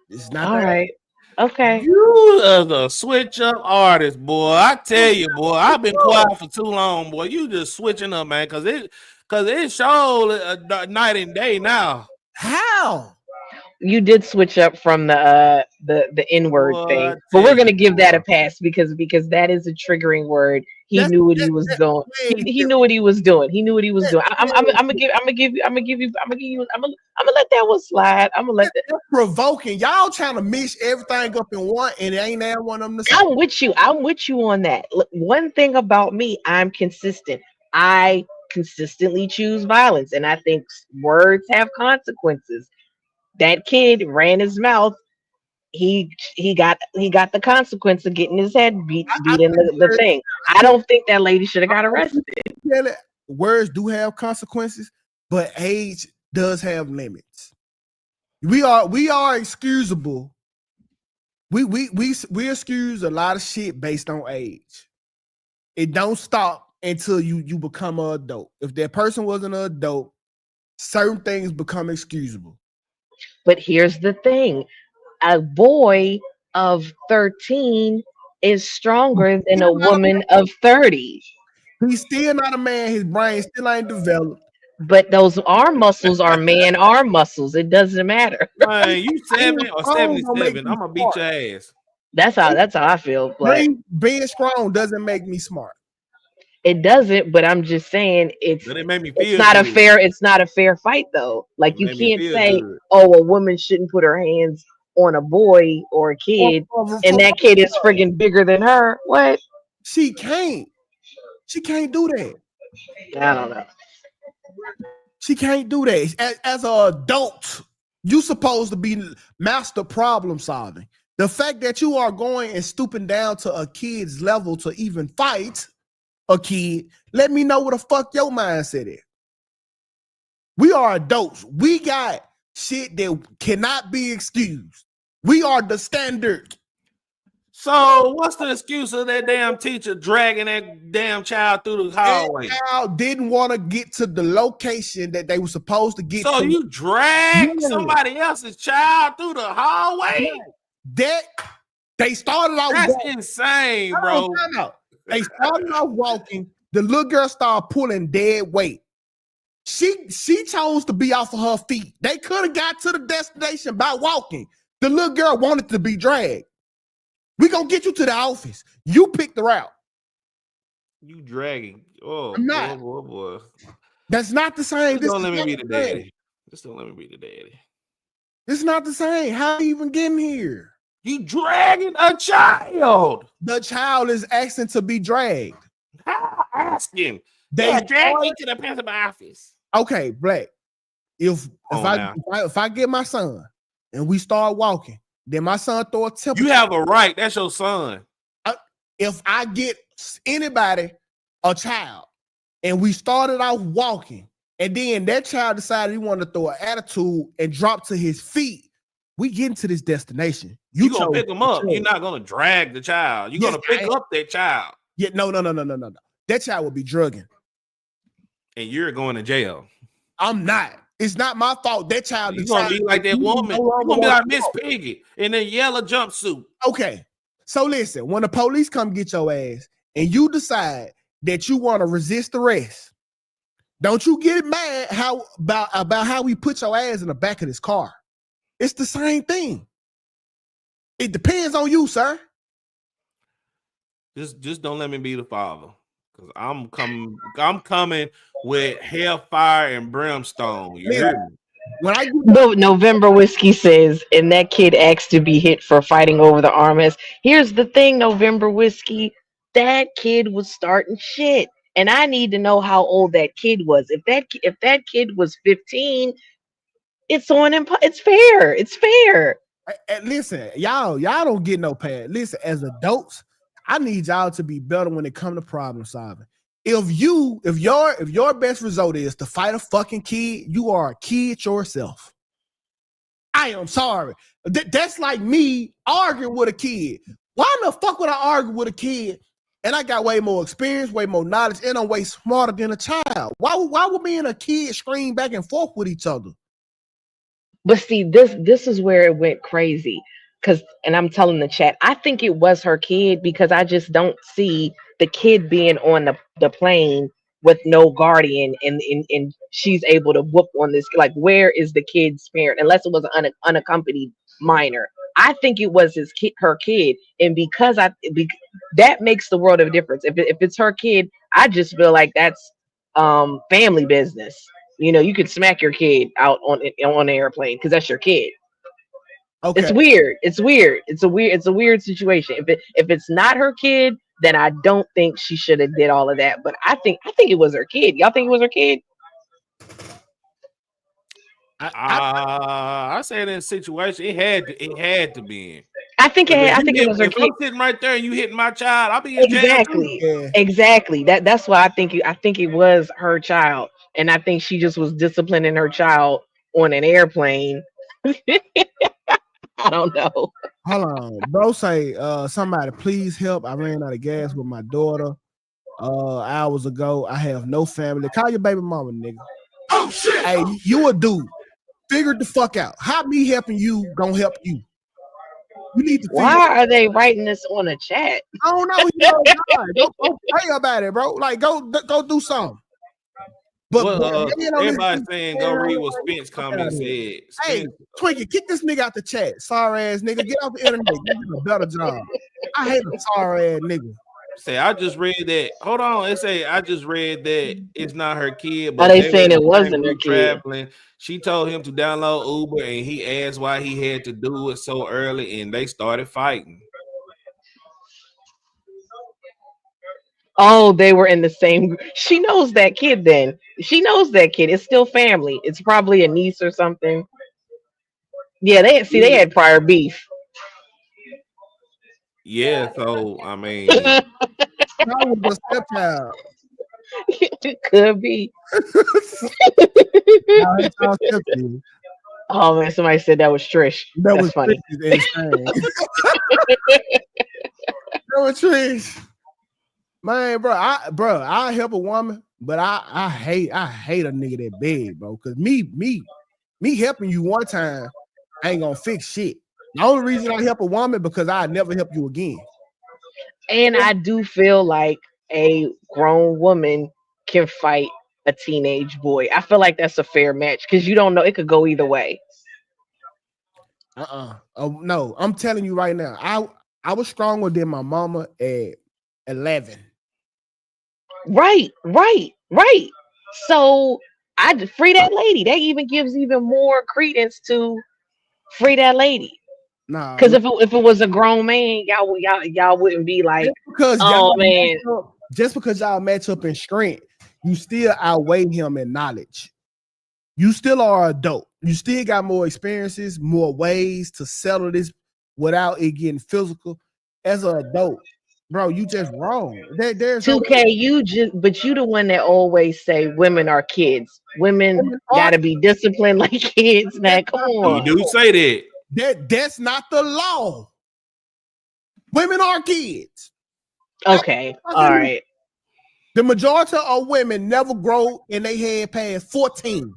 It's not. All right. Okay. You are the switch up artist, boy. I tell you, boy, I've been quiet for too long, boy. You just switching up, man, because it shows night and day now. How? You did switch up from the N-word thing, but we're gonna give that a pass because that is a triggering word. He knew what he was doing. He knew what he was doing. He knew what he was doing. I'm gonna let that one slide. I'm gonna let that. That's provoking. Y'all trying to mix everything up in one, and it ain't that one of them. I'm with you on that. Look, one thing about me, I'm consistent. I consistently choose violence, and I think words have consequences. That kid ran his mouth. he got the consequence of getting his head beat I in think the thing. I don't think that lady should have got arrested. words do have consequences, but age does have limits. We are excusable. We excuse a lot of shit based on age. It don't stop until you become an adult. If that person wasn't an adult, certain things become excusable. But here's the thing: a boy of 13 is stronger than a woman of 30. He's still not a man. His brain still ain't developed. But those arm muscles are man arm muscles. It doesn't matter. Man, you 7 or 77, I'm gonna beat your ass. That's how I feel. But being strong doesn't make me smart. It doesn't, but I'm just saying it's not a fair fight though. Like you can't say, oh, a woman shouldn't put her hands on a boy or a kid, and that kid is friggin' bigger than her. What? She can't do that. I don't know. She can't do that. As an adult, you supposed to be master problem solving. The fact that you are going and stooping down to a kid's level to even fight a kid, let me know what the fuck your mindset is. We are adults. We got shit that cannot be excused. We are the standard. So what's the excuse of that damn teacher dragging that damn child through the hallway? That child didn't want to get to the location that they were supposed to get to. So you dragged somebody else's child through the hallway? That they started out. That's insane, bro. They started off walking. The little girl started pulling dead weight. She chose to be off of her feet. They could have got to the destination by walking. The little girl wanted to be dragged. We gonna get you to the office. You pick the route. You dragging? Oh, I'm not. Boy. That's not the same. Just don't let me be the daddy. Just don't let me be the daddy. It's not the same. How you even getting here? You dragging a child. The child is asking to be dragged. How asking? They drag me to the principal office. Okay, Black. If I get my son and we start walking, then my son throw a temper. You have a right. That's your son. If I get anybody, a child, and we started out walking, and then that child decided he wanted to throw an attitude and drop to his feet, we getting to this destination. You're gonna pick him up. You're not gonna drag the child. You're gonna pick up that child. Yeah, no. That child will be drugging. And you're going to jail. I'm not. It's not my fault. That child is gonna be like that woman. You're gonna be like Miss Piggy in a yellow jumpsuit. Okay. So listen, when the police come get your ass and you decide that you want to resist arrest, don't you get mad about how we put your ass in the back of this car. It's the same thing. It depends on you, sir. Just don't let me be the father. Because I'm coming with hellfire and brimstone. You hear me? November Whiskey says, and that kid asked to be hit for fighting over the armrest. Here's the thing, November Whiskey, that kid was starting shit, and I need to know how old that kid was. If that kid was 15, it's on him. It's fair. It's fair. Listen, y'all don't get no pad. Listen, as adults, I need y'all to be better when it comes to problem solving. If your best result is to fight a fucking kid, you are a kid yourself. I am sorry. That's like me arguing with a kid. Why in the fuck would I argue with a kid? And I got way more experience, way more knowledge, and I'm way smarter than a child. Why would me and a kid scream back and forth with each other? But see, this is where it went crazy. And I'm telling the chat, I think it was her kid because I just don't see the kid being on the plane with no guardian and she's able to whoop on this. Like, where is the kid's parent? Unless it was an unaccompanied minor. I think it was her kid. And because that makes the world of a difference. If it's her kid, I just feel like that's family business. You know, you could smack your kid out on an airplane because that's your kid. Okay. It's weird. It's a weird situation. If it's not her kid, then I don't think she should have did all of that. But I think it was her kid. Y'all think it was her kid? I said in a situation, it had to be in. I think it was her if kid. I'm sitting right there and you hitting my child, I'll be in jail too. Exactly. That's why I think it was her child, and I think she just was disciplining her child on an airplane. I don't know. Hold on, bro. Say, somebody please help. I ran out of gas with my daughter hours ago. I have no family. Call your baby mama, nigga. Oh shit. Hey, you a dude. Figure the fuck out. How me helping you gonna help you? You need to. Why are they writing this on a chat? I don't know. Go pray about it, bro. Like go do something. But everybody's saying go read what Spence comment said. Hey, Twinkie, kick this nigga out the chat. Sorry ass nigga. Get off the internet. Get a better job. I hate a sorry ass nigga. Say I just read that. Hold on. It say I just read that it's not her kid, but they saying it wasn't her kid. Traveling. She told him to download Uber, and he asked why he had to do it so early, and they started fighting. Oh, they were in the same. She knows that kid. Then she knows that kid. It's still family. It's probably a niece or something. Yeah, they had prior beef. Yeah, so I mean, that was a stepchild. It could be. Oh man, somebody said that was Trish. That was funny. That was Trish. Man, bro, I help a woman, but I hate a nigga that bad, bro. Cause me helping you one time ain't gonna fix shit. The only reason I help a woman because I never help you again. And I do feel like a grown woman can fight a teenage boy. I feel like that's a fair match because you don't know, it could go either way. Oh no, I'm telling you right now, I was stronger than my mama at 11. Right. So I free that lady. That even gives even more credence to free that lady. Nah, because if it was a grown man, y'all wouldn't be like, just because y'all match up in strength, you still outweigh him in knowledge. You still are adult. You still got more experiences, more ways to settle this without it getting physical. As an adult, bro, you just wrong. There's 2K, you the one that always say women are kids. Women gotta be disciplined like kids. Now, come on. You do say that. That's not the law. Women are kids. Okay, all right. The majority of women never grow in their head past 14.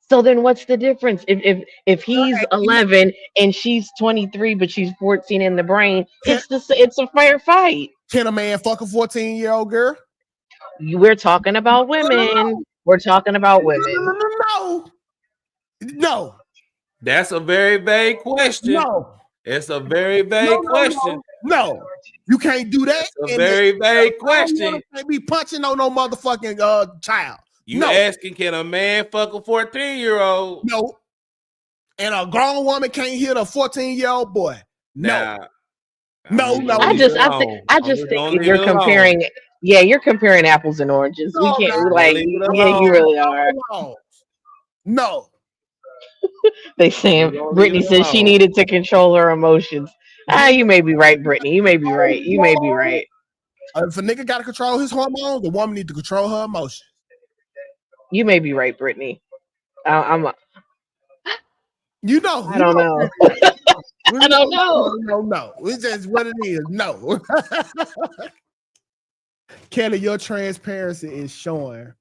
So then what's the difference? If he's 11 and she's 23, but she's 14 in the brain, it's a fair fight. Can a man fuck a 14-year-old girl? We're talking about women. We're talking about women. No. That's a very vague question. No. It's a very vague question. No. You can't do that. It's a very vague question. You can't be punching on no motherfucking child. You asking, can a man fuck a 14-year-old? No. And a grown woman can't hit a 14-year-old boy. No. No. I just think you're comparing. Yeah, you're comparing apples and oranges. We can't you really are. No. They saying Brittany said she needed to control her emotions. You may be right, Brittany. You may be right. If a nigga got to control his hormones, the woman needs to control her emotions. You may be right, Brittany. I don't know. I don't know. No. It's just what it is. No. Kelly, your transparency is showing.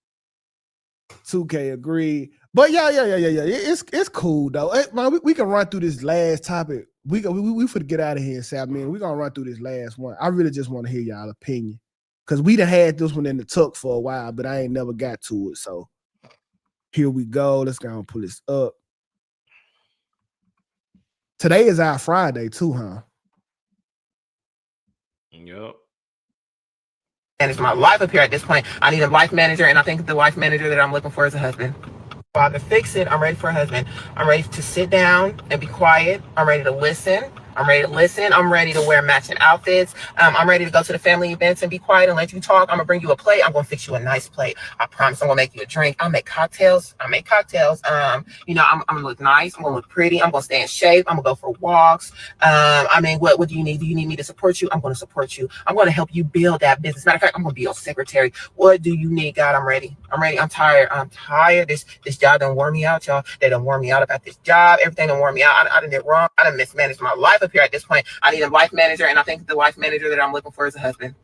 2K agreed. But yeah. It's cool though. Man, we can run through this last topic. We finna get out of here, Sam. Man, we're gonna run through this last one. I really just want to hear y'all opinion. Because we done had this one in the tuck for a while, but I ain't never got to it. So here we go. Let's go and pull this up. Today is our Friday too, huh? Yep. Manage my life up here at this point. I need a life manager, and I think the life manager that I'm looking for is a husband. Father, fix it. I'm ready for a husband. I'm ready to sit down and be quiet. I'm ready to listen. I'm ready to listen. I'm ready to wear matching outfits. I'm ready to go to the family events and be quiet and let you talk. I'm gonna bring you a plate. I'm gonna fix you a nice plate. I promise. I'm gonna make you a drink. I'll make cocktails. You know, I'm gonna look nice. I'm gonna look pretty. I'm gonna stay in shape. I'm gonna go for walks. I mean, what do you need? Do you need me to support you? I'm gonna support you. I'm gonna help you build that business. Matter of fact, I'm gonna be your secretary. What do you need, God? I'm ready. I'm ready. I'm tired. I'm tired. This job done wore me out, y'all. They done wore me out about this job. Everything done wore me out. I done did wrong. I done mismanaged my life up here at this point. I need a life manager, and I think the life manager that I'm looking for is a husband.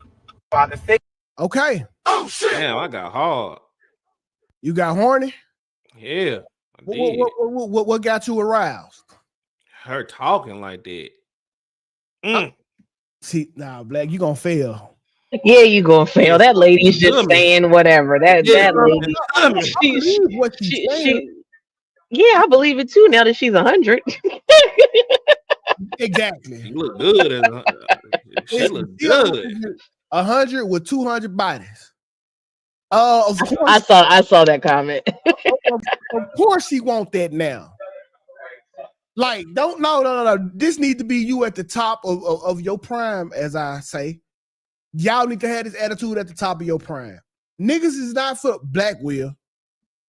Father figure. Okay. Oh shit! Damn, I got hard. You got horny? Yeah. I did. What got you aroused? Her talking like that. See, nah, Black, you gonna fail. Yeah, you gonna fail. That lady's just saying whatever. That lady. She, yeah, I believe it too. Now that she's 100. Exactly. She look good as she look good. 100 with 200 bodies. Of course, I saw that comment. of course, she want that now. Like, no. This needs to be you at the top of your prime, as I say. Y'all need to have this attitude at the top of your prime. Niggas is not for Black will.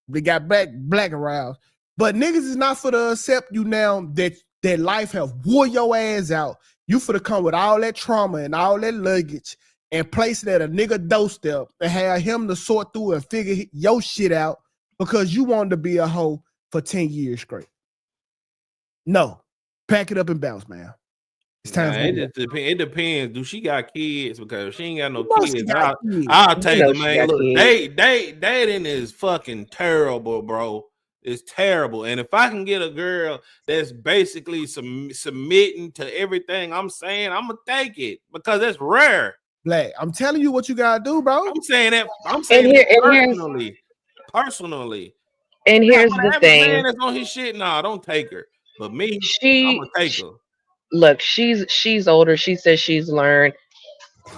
They got black around. But niggas is not for to accept you now that life have wore your ass out. You for to come with all that trauma and all that luggage and place it at a nigga doorstep and have him to sort through and figure your shit out because you wanted to be a hoe for 10 years straight. No. Pack it up and bounce, man. It's time for it depends. Do she got kids? Because if she ain't got no kids, I'll take her, man. Look, dating is fucking terrible, bro. It's terrible. And if I can get a girl that's basically submitting to everything I'm saying, I'm gonna take it because that's rare. Black, I'm telling you what you gotta do, bro. I'm saying that. I'm saying that personally. And here's the thing. Man that's on his shit. Nah, don't take her. But me, I'm gonna take her. Look, she's older. She says she's learned.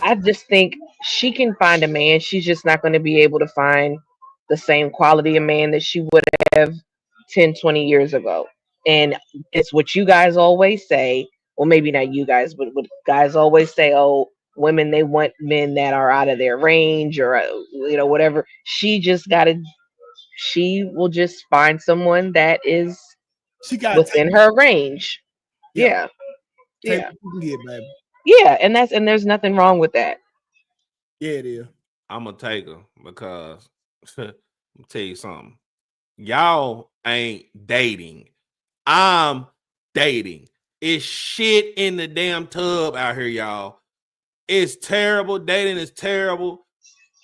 I just think she can find a man. She's just not going to be able to find the same quality of man that she would have 10, 20 years ago. And it's what you guys always say. Well, maybe not you guys, but what guys always say, oh, women, they want men that are out of their range or, whatever. She will just find someone that is within her range. Yeah. Yeah. Yeah, and there's nothing wrong with that. Yeah, it is. I'm gonna take her because I'm tell you something. Y'all ain't dating. I'm dating. It's shit in the damn tub out here, y'all. It's terrible. Dating is terrible.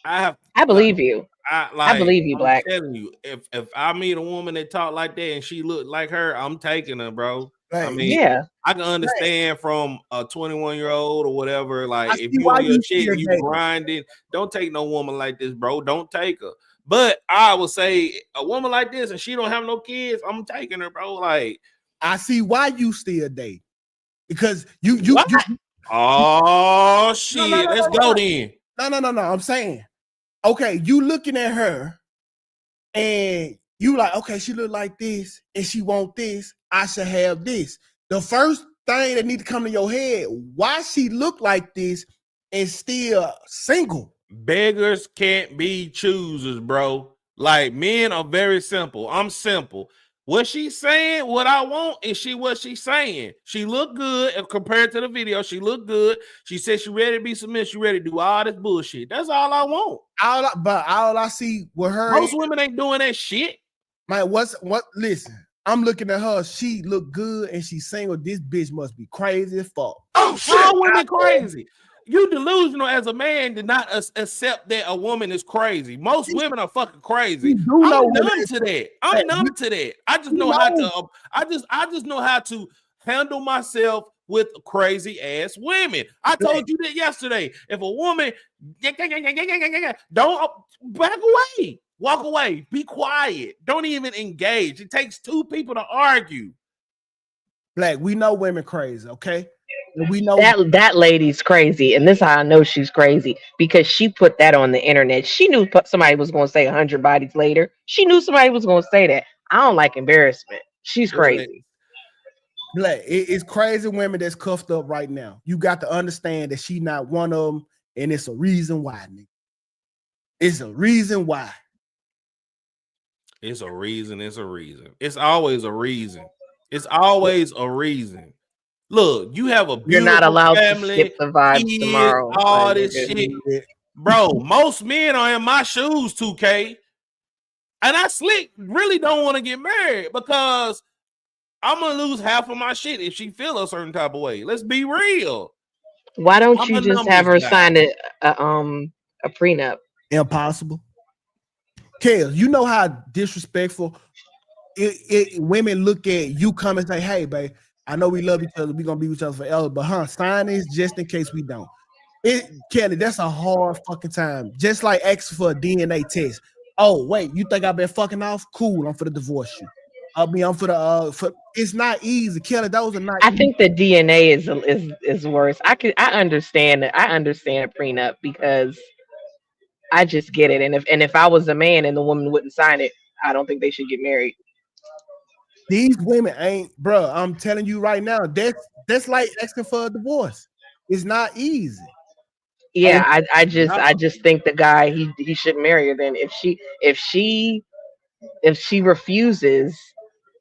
I believe you. I believe you, Black. I'm telling you, if I meet a woman that talk like that and she look like her, I'm taking her, bro. Right. I mean, yeah, I can understand from a 21-year-old or whatever. Like, if you on your shit and you grinding, don't take no woman like this, bro. Don't take her. But I would say a woman like this and she don't have no kids, I'm taking her, bro. Like, I see why you still date because you. Oh shit! Let's go then. No. I'm saying, okay, you looking at her, and you like, okay, she look like this, and she want this. I should have this. The first thing that need to come to your head: why she look like this and still single? Beggars can't be choosers, bro. Like, men are very simple. I'm simple. What she's saying, what I want, is what she's saying. She look good compared to the video. She look good. She said she ready to be submitted. She ready to do all this bullshit. That's all I want. All I see with her. Most women ain't doing that shit. Man, listen, I'm looking at her. She look good and she's single. This bitch must be crazy as fuck. Oh shit! All women crazy. You delusional as a man to not accept that a woman is crazy. Most women are fucking crazy. I'm numb to that. I'm numb to that. I just know how to. I just know how to handle myself with crazy ass women. I told you that yesterday. If a woman don't back away, walk away, be quiet, don't even engage. It takes two people to argue. Black, we know women crazy, okay? And we know that lady's crazy, and this is how I know she's crazy because she put that on the internet. She knew somebody was going to say 100 bodies later. She knew somebody was going to say that. I don't like embarrassment. She's crazy. Black, it's crazy women that's cuffed up right now. You got to understand that she not one of them, and it's a reason why, nigga. It's a reason why. It's a reason. It's a reason. It's always a reason. It's always a reason. Look, you have a beautiful You're not allowed family, to skip the vibes kids, tomorrow. all this shit. Bro, most men are in my shoes, 2K. And I slick really don't want to get married because I'm gonna lose half of my shit if she feel a certain type of way. Let's be real. Why don't I'm you a just have numbers her guy. sign a prenup? Impossible. Kale, you know how disrespectful women look at you come and say, hey, babe, I know we love each other. We're going to be with each other forever. But, sign this just in case we don't. Kelly, that's a hard fucking time. Just like asking for a DNA test. Oh, wait, you think I've been fucking off? Cool, I'm for the divorce you. I'm for the it's not easy. Kelly, those are not I easy. think the DNA is worse. I understand a prenup because I just get it. And if I was a man and the woman wouldn't sign it, I don't think they should get married. These women ain't, bro. I'm telling you right now, that's like asking for a divorce. It's not easy. Yeah, I just think the guy he shouldn't marry her. Then if she refuses,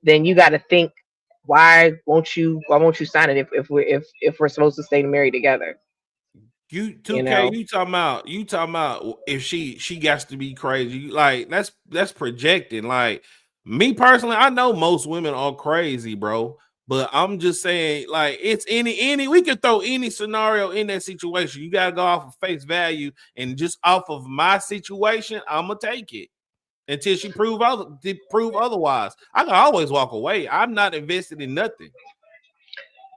then you got to think, why won't you sign it if we're supposed to stay married together? You 2K, you talking about if she got to be crazy. Like that's projecting. Like me personally, I know most women are crazy, bro. But I'm just saying, like, it's any we could throw any scenario in that situation. You gotta go off of face value, and just off of my situation, I'm gonna take it until she prove otherwise. I can always walk away. I'm not invested in nothing.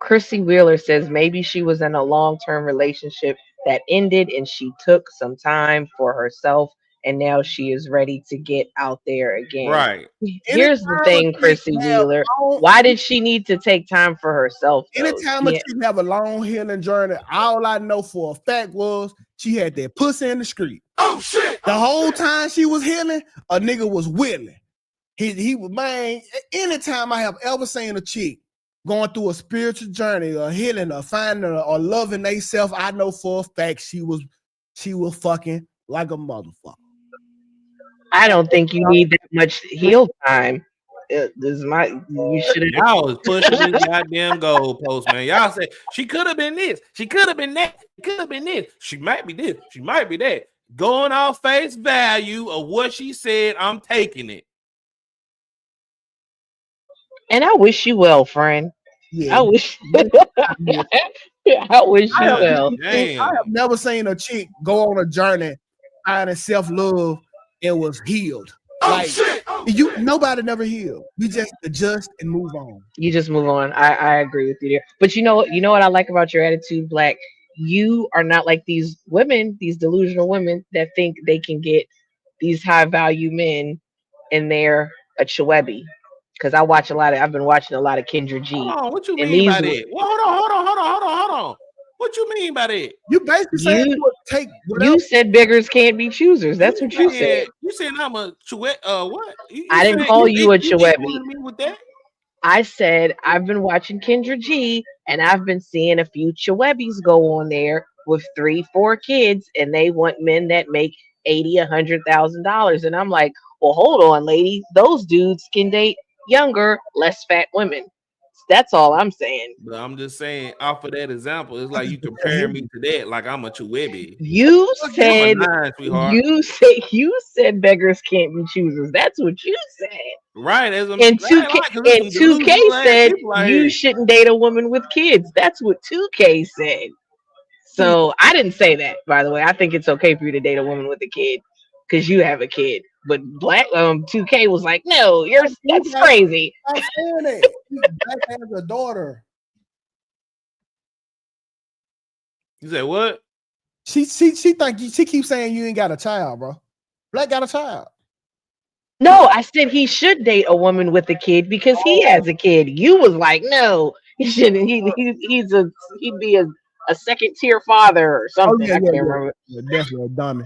Chrissy Wheeler says maybe she was in a long-term relationship that ended and she took some time for herself and now she is ready to get out there again. Right. Here's the thing, Chrissy Wheeler. Why did she need to take time for herself? Anytime a chick have a long healing journey, all I know for a fact was she had that pussy in the street. Oh shit! The whole time she was healing, a nigga was willing. He was, man. Anytime I have ever seen a chick going through a spiritual journey or healing or finding or loving themselves, I know for a fact she was fucking like a motherfucker. I don't think you need that much heal time. You should have. Y'all was pushing this goddamn goalpost, man. Y'all said she could have been this, she could have been that, could have been this, she might be this, she might be that. Going off face value of what she said, I'm taking it. And I wish you well, friend. Yeah. I wish. I wish you well. I have never seen a chick go on a journey finding self-love and was healed. Like nobody never healed. We just adjust and move on. You just move on. I agree with you there. But you know what I like about your attitude, Black? You are not like these women, these delusional women that think they can get these high value men and they're a chwebi. Because I've been watching a lot of Kendra G. Hold on, what you mean by that? Well, hold on. What you mean by that? You basically saying you would take whatever. You said beggars can't be choosers. That's what you said. You said I'm a chwebi. What? I didn't call you a chwebi. With that? I said I've been watching Kendra G and I've been seeing a few chwebis go on there with 3-4 kids and they want men that make $80,000-$100,000. And I'm like, well, hold on, lady. Those dudes can date younger, less fat women. That's all I'm saying. But I'm just saying, off of that example, it's like you comparing me to that, like I'm a chwebi. You said beggars can't be choosers. That's what you said. Right. And 2K said you shouldn't date a woman with kids. That's what 2K said. So I didn't say that, by the way. I think it's okay for you to date a woman with a kid because you have a kid. But Black 2K was like, no, that's crazy. I'm saying it. Black has a daughter. You said what? She keeps saying you ain't got a child, bro. Black got a child. No, I said he should date a woman with a kid because he has a kid. You was like, no, he shouldn't. He'd be a second tier father or something. I can't remember. Definitely a dummy.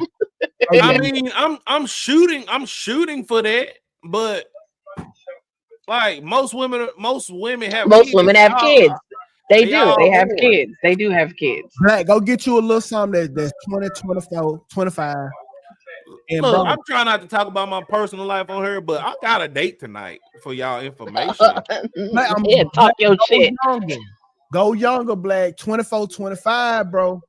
I mean, I'm shooting for that, but Like most women have Most kids. women have kids. They do. all They have whores. kids. They do have kids. Black, go get you a little something that's 20, 24, 25. And Look, bro, I'm trying not to talk about my personal life on here, but I got a date tonight for y'all information. Black, Talk your shit. Go younger, Black. 24, 25, bro.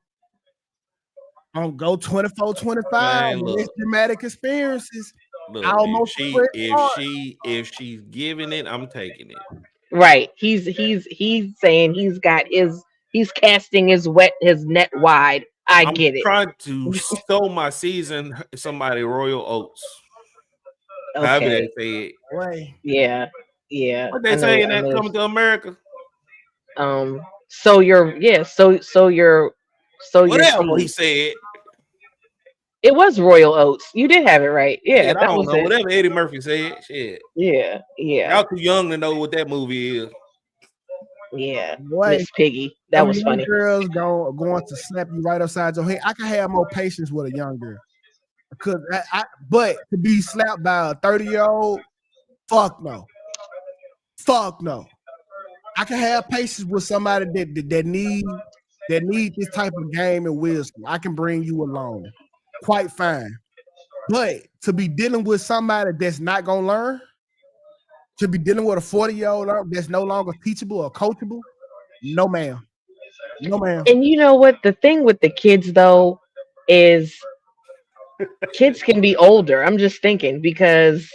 Go 24, 25. Man, Less look. dramatic experiences. Look, Almost if she's giving it, I'm taking it. Right. He's saying he's casting his net wide. I'm get it. trying to sow my season somebody royal oats. However they say it. Yeah. Yeah. What they saying that coming to America? So you're whatever he said. It was royal oats. You did have it right. Yeah, I don't know. Whatever Eddie Murphy said. Shit. Yeah. Y'all too young to know what that movie is. Yeah. Boy, Miss Piggy. That was young funny. Girls going to slap you right upside your head. I can have more patience with a young girl. Because but to be slapped by a 30-year-old, fuck no. Fuck no. I can have patience with somebody that need this type of game and wisdom. I can bring you along. Quite fine. But to be dealing with somebody that's not gonna learn, to be dealing with a 40-year-old that's no longer teachable or coachable, no ma'am. No ma'am. And you know what? The thing with the kids though is kids can be older. I'm just thinking because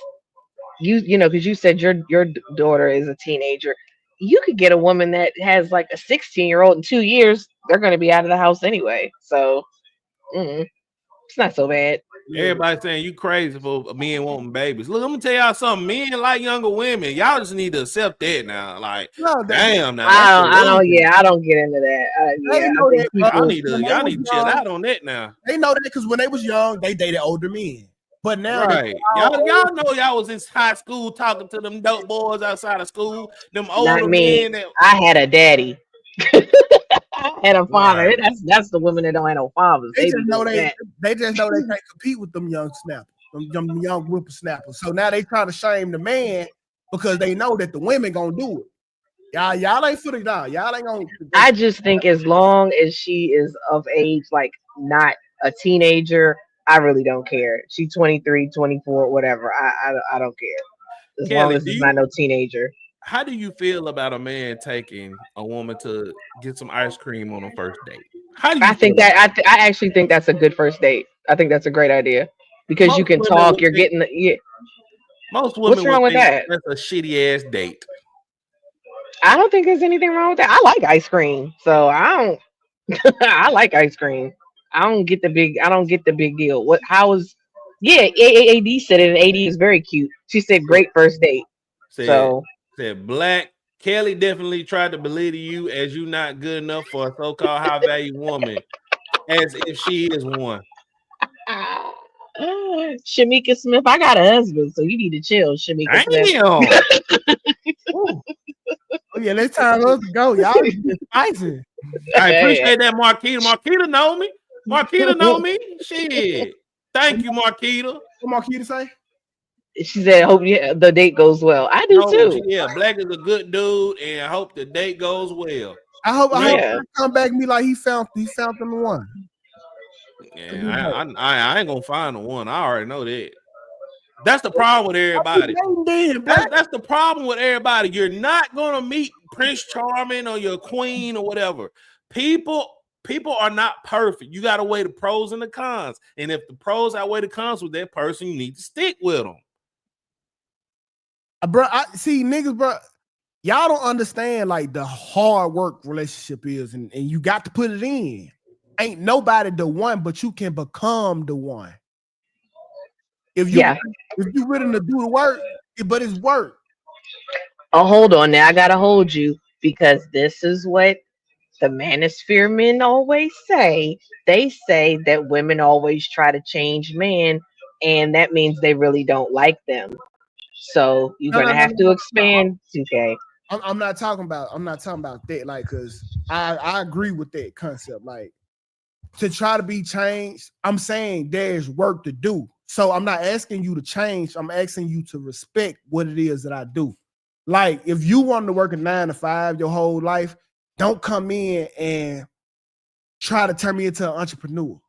you know, because you said your daughter is a teenager. You could get a woman that has like a 16-year-old in 2 years, they're gonna be out of the house anyway. So it's not so bad. Everybody saying you crazy for men wanting babies. Look, I'm gonna tell y'all something. Men like younger women. Y'all just need to accept that now. Like, damn, now I don't get into that. Y'all need to chill out on that now. They know that because when they was young, they dated older men. But now, right? Y'all know y'all was in high school talking to them dope boys outside of school. Them older Not me. men. I had a daddy. I had a father. Right. That's the women that don't have no fathers. They just know they can't compete with them young snappers, them young whippersnappers. So now they try to shame the man because they know that the women gonna do it. Y'all ain't for the down. Y'all ain't gonna. I just think as long as she is of age, like not a teenager, I really don't care. She 23, 24, whatever. I don't care. As long as it's not no teenager. How do you feel about a man taking a woman to get some ice cream on a first date? How do you? I actually think that's a good first date. I think that's a great idea because you can talk. You're getting Most women. What's wrong with that? That's a shitty ass date. I don't think there's anything wrong with that. I like ice cream, so I don't. I like ice cream. I don't get the big deal. What? How is? Yeah, AD said it, and AD is very cute. She said great first date. Said Black Kelly definitely tried to belittle you as you not good enough for a so-called high value woman, as if she is one. Shamika Smith, I got a husband, so you need to chill, Shamika Smith. Oh yeah, let's time us to go. Y'all just spicy. I appreciate that, Marquita. Marquita know me. Marquita know me. Shit. Thank you, Marquita. What Marquita say? She said, "Hope the date goes well." I do too. Yeah, Black is a good dude, and I hope the date goes well. I hope he come back and be like he found them one. Yeah, I ain't gonna find the one. I already know that. That's the problem with everybody. That's the problem with everybody. You're not gonna meet Prince Charming or your queen or whatever. People are not perfect. You gotta weigh the pros and the cons. And if the pros outweigh the cons with that person, you need to stick with them. Bro, I see niggas, bro. Y'all don't understand like the hard work relationship is, and you got to put it in. Ain't nobody the one, but you can become the one. If you willing to do the work, but it's work. Oh, hold on now. I gotta hold you because this is what the manosphere men always say. They say that women always try to change men, and that means they really don't like them. So you're gonna have to expand, 2K. I'm not talking about that, like, cause I agree with that concept. Like, to try to be changed, I'm saying there's work to do. So I'm not asking you to change. I'm asking you to respect what it is that I do. Like, if you wanted to work a 9 to 5 your whole life, don't come in and try to turn me into an entrepreneur.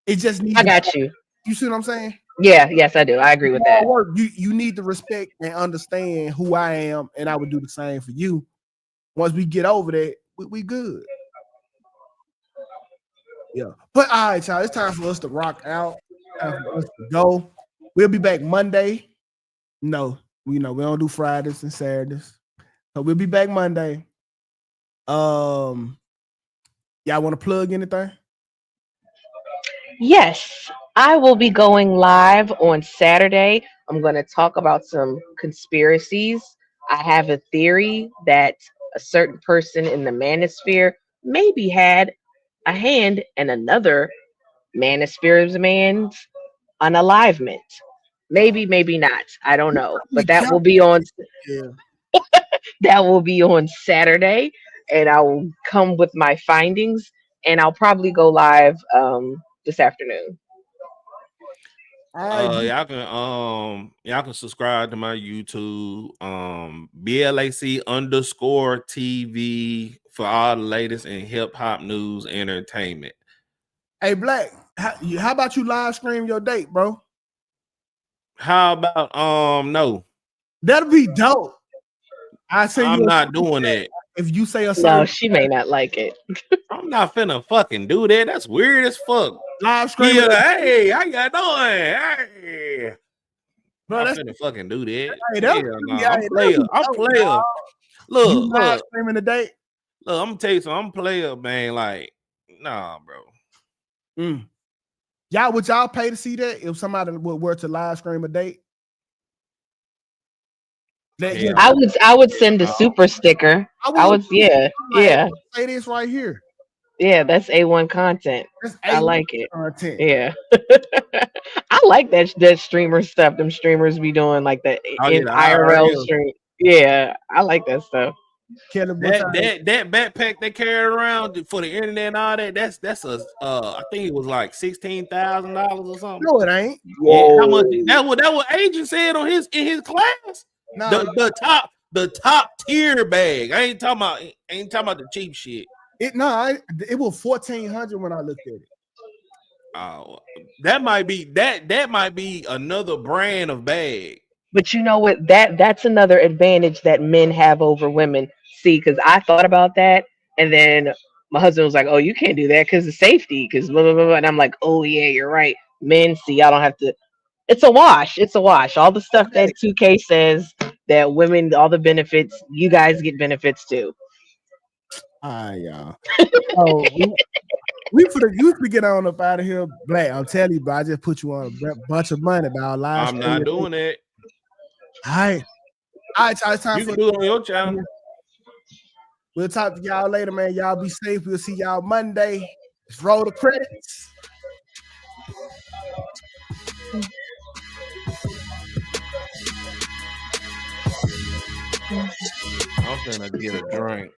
It just needs. I got you. You see what I'm saying? Yeah, yes, I do. I agree with that. You need to respect and understand who I am, and I would do the same for you. Once we get over that, we good. Yeah. But all right, y'all, it's time for us to rock out. Time for us to go. We'll be back Monday. No, we don't do Fridays and Saturdays. So we'll be back Monday. Y'all want to plug anything? Yes, I will be going live on Saturday. I'm going to talk about some conspiracies. I have a theory that a certain person in the manosphere maybe had a hand in another manosphere's man's unalivement. Maybe, maybe not. I don't know. But that will be on Saturday, and I will come with my findings, and I'll probably go live this afternoon. Y'all can subscribe to my YouTube, BLAC_TV for all the latest in hip hop news entertainment. Hey, Black, how about you live stream your date, bro? How about no? That'll be dope. I'm not doing it. If you say a No, she may not like it. I'm not finna fucking do that. That's weird as fuck. Live stream. Yeah, hey, how y'all doing? Hey. Bro, I'm finna fucking do that. Hey, I'm player. I'm player. Look, live streaming the date. Look, I'm gonna tell you something. I'm player, man. Like, nah, bro. Y'all, would y'all pay to see that if somebody were to live stream a date? I would send a super sticker. Yeah. Say this right here. Yeah, that's A1 content. I like it. Content. Yeah. I like that streamer stuff. Them streamers be doing like that in IRL stream. Yeah, I like that stuff. That backpack they carry around for the internet and all that, that's a I think it was like $16,000 or something. No, it ain't. Yeah, how much? That what agent said on in his class. No. The top tier bag. I ain't talking about the cheap shit. It was $1,400 when I looked at it. Oh, that might be another brand of bag. But you know what? That's another advantage that men have over women. See, because I thought about that, and then my husband was like, "Oh, you can't do that because of safety." Because blah, blah, blah, blah. And I'm like, "Oh yeah, you're right." Men, see, I don't have to. It's a wash. It's a wash. All the stuff that 2K says that women, all the benefits, you guys get benefits too. Y'all. Oh, we get on up out of here, Black. I'm telling you, bro. I just put you on a bunch of money about live. I'm not doing it. All right, it's time you for can do it on your channel. We'll talk to y'all later, man. Y'all be safe. We'll see y'all Monday. Let's roll the credits. I'm finna get a drink.